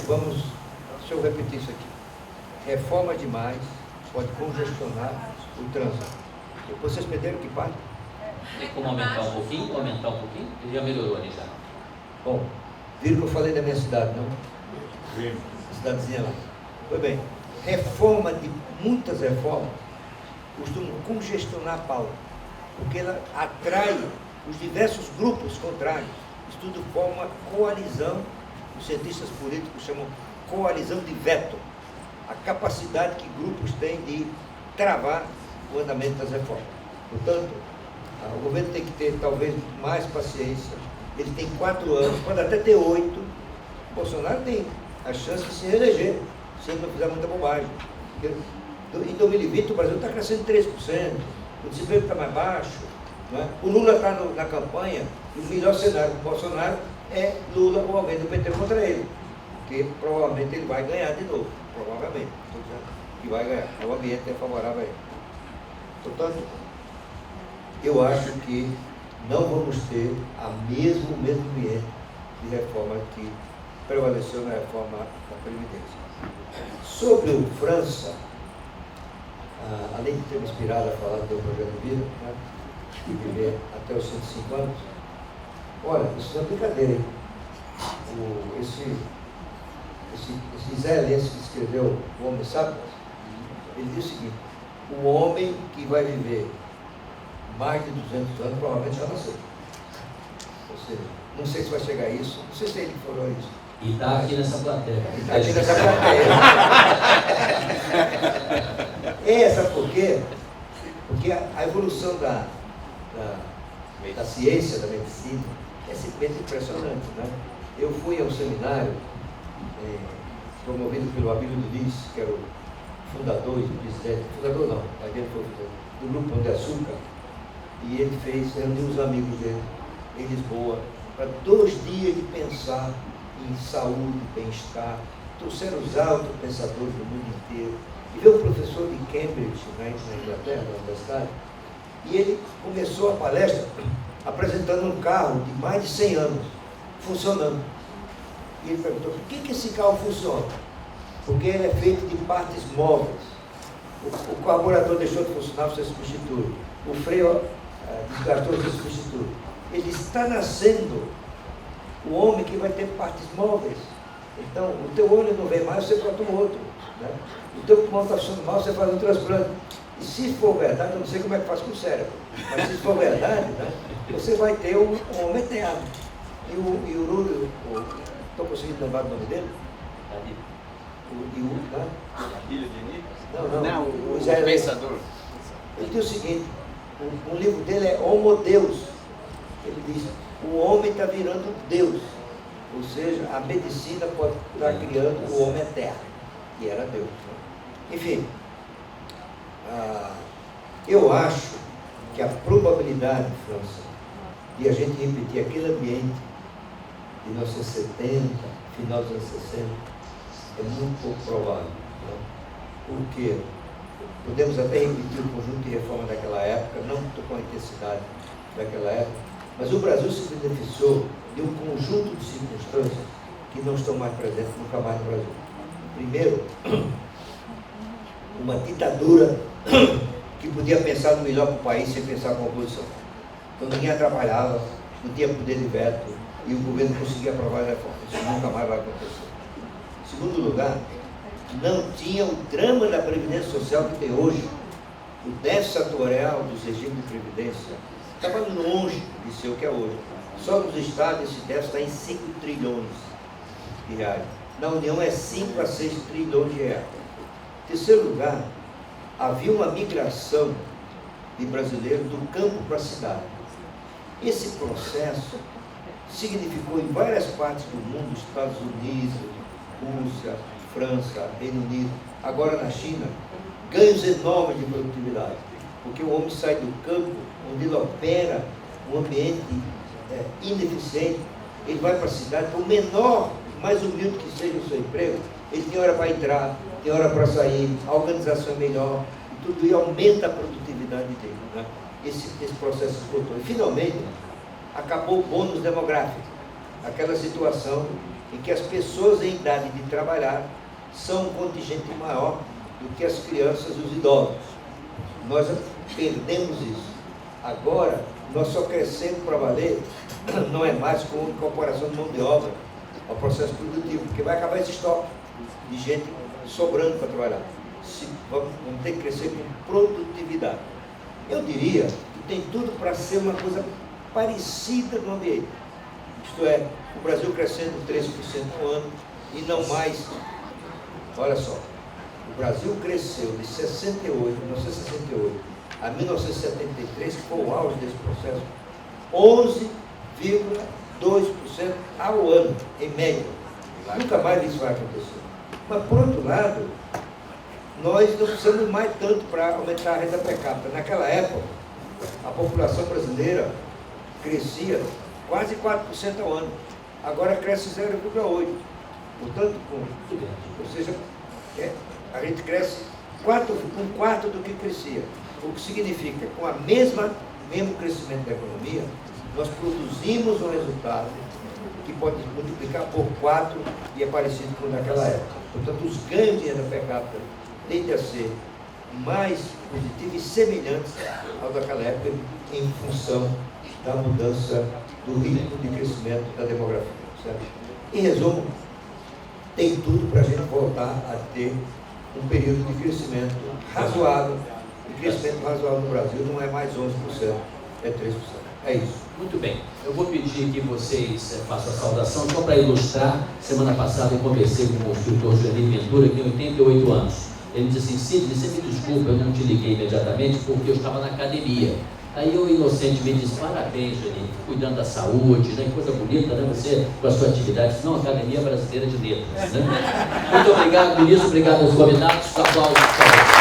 Vamos, deixa eu repetir isso aqui. Reforma demais pode congestionar o trânsito. Depois vocês perderam que parte? Tem como aumentar um pouquinho? Aumentar um pouquinho? Ele já melhorou ali já. Bom, viram que eu falei da minha cidade, não? Sim. Cidadezinha lá. Pois bem, reforma de muitas reformas costumam congestionar a pauta, porque ela atrai os diversos grupos contrários. Isso tudo forma uma coalizão, os cientistas políticos chamam coalizão de veto, a capacidade que grupos têm de travar o andamento das reformas. Portanto, o governo tem que ter talvez mais paciência. Ele tem 4 anos, pode até ter 8. O Bolsonaro tem a chance de se reeleger, se ele não fizer muita bobagem. Porque em 2020 o Brasil está crescendo 3%, o desemprego está mais baixo, não é? O Lula está na campanha, e o melhor cenário do Bolsonaro é Lula ou alguém do PT contra ele, porque provavelmente ele vai ganhar de novo, provavelmente, estou dizendo que vai ganhar, o ambiente é favorável a ele. Portanto, eu acho que não vamos ter o mesmo ambiente de reforma que prevaleceu na reforma da Previdência. Sobre o França, além de ter me inspirado a falar do meu projeto de vida, né, e viver até os 105 anos, olha, isso não é brincadeira, hein? Esse israelense que escreveu O Homo Sapiens, ele diz o seguinte: o homem que vai viver mais de 200 anos provavelmente já nasceu. Ou seja, não sei se vai chegar a isso, não sei se ele falou isso. E está aqui nessa plateia. Está aqui nessa plateia. Sabe por quê? Porque a evolução da ciência, da medicina, é simplesmente impressionante. Né? Eu fui a um seminário promovido pelo Abílio Luiz, que era o fundador e presidente, fundador não, mas ele foi do Grupo Pão de Açúcar, e ele reuniu os amigos dele em Lisboa para 2 dias de pensar em saúde, bem-estar. Trouxeram os altos pensadores do mundo inteiro. E veio um professor de Cambridge, na Inglaterra, na universidade, e ele começou a palestra apresentando um carro de mais de 100 anos, funcionando. E ele perguntou: por que esse carro funciona? Porque ele é feito de partes móveis. O carburador deixou de funcionar, você substitui. O freio desgastou, você substitui. Ele está nascendo o homem que vai ter partes móveis. Então, o teu olho não vem mais, você bota um outro. Né? O teu pulmão está funcionando mal, você faz um transplante. E se for verdade, eu não sei como é que faz com o cérebro, mas se for verdade, né, você vai ter um homem eterno. E o Lula, estou conseguindo lembrar o nome dele? Não, o pensador. Ele diz o seguinte: o livro dele é Homo Deus. Ele diz: o homem está virando Deus. Ou seja, a medicina pode estar criando o homem eterno, que era Deus. Né? Enfim, eu acho que a probabilidade, França, de a gente repetir aquele ambiente de 1970, final dos anos 60, é muito pouco provável. Né? Porque podemos até repetir o conjunto de reforma daquela época, não com a intensidade daquela época, mas o Brasil se beneficiou de um conjunto de circunstâncias que não estão mais presentes nunca mais no Brasil. Primeiro, uma ditadura que podia pensar no melhor para o país sem pensar com a oposição. Então ninguém atrapalhava, não tinha poder de veto e o governo conseguia aprovar a reforma. Isso nunca mais vai acontecer. Em segundo lugar, não tinha o drama da Previdência Social que tem hoje. O déficit atuarial dos regimes de Previdência estava longe de ser o que é hoje. Só nos estados esse déficit está em 5 trilhões de reais. Na União é 5 a 6 trilhões de reais. Em terceiro lugar, havia uma migração de brasileiros do campo para a cidade. Esse processo significou em várias partes do mundo, Estados Unidos, Rússia, França, Reino Unido, agora na China, ganhos enormes de produtividade, porque o homem sai do campo, onde ele opera um ambiente ineficiente, ele vai para a cidade, por menor, mais humilde que seja o seu emprego, ele tem hora para entrar, tem hora para sair, a organização é melhor, e tudo isso aumenta a produtividade dele, né? Esse processo esgotou. E finalmente, acabou o bônus demográfico, aquela situação em que as pessoas em idade de trabalhar são um contingente maior do que as crianças e os idosos. Nós perdemos isso. Agora, nós só crescemos para valer, não é mais com incorporação de mão de obra ao processo produtivo, porque vai acabar esse estoque de gente sobrando para trabalhar. Vamos ter que crescer com produtividade. Eu diria que tem tudo para ser uma coisa parecida no ambiente. Isto é, o Brasil crescendo 13% ao ano e não mais. Olha só, o Brasil cresceu de 1968 a 1973, que foi o auge desse processo, 11,2% ao ano, em média. Nunca mais isso vai acontecer. Mas, por outro lado, nós não precisamos mais tanto para aumentar a renda per capita. Naquela época, a população brasileira crescia quase 4% ao ano. Agora cresce 0,8%. Portanto, ou seja, a gente cresce um quarto do que crescia. O que significa que com a mesmo crescimento da economia, nós produzimos um resultado que pode multiplicar por 4 e é parecido com o daquela época. Portanto, os ganhos de renda per capita tendem a ser mais positivos e semelhantes ao daquela época em função da mudança do ritmo de crescimento da demografia. Certo? Em resumo, tem tudo para a gente voltar a ter um período de crescimento razoável. E crescimento razoável no Brasil não é mais 11%, é 3%. É isso. Muito bem. Eu vou pedir que vocês façam a saudação, só para ilustrar. Semana passada eu conversei com o instrutor Joelino Ventura, que tem 88 anos. Ele disse assim: Sidney, você me desculpa, eu não te liguei imediatamente porque eu estava na academia. Aí eu inocentemente disse: parabéns, Joelino, cuidando da saúde, né? Que coisa bonita, né? Você com a sua atividade, não, Academia Brasileira de Letras, né? Muito obrigado, ministro, obrigado aos convidados, aplausos.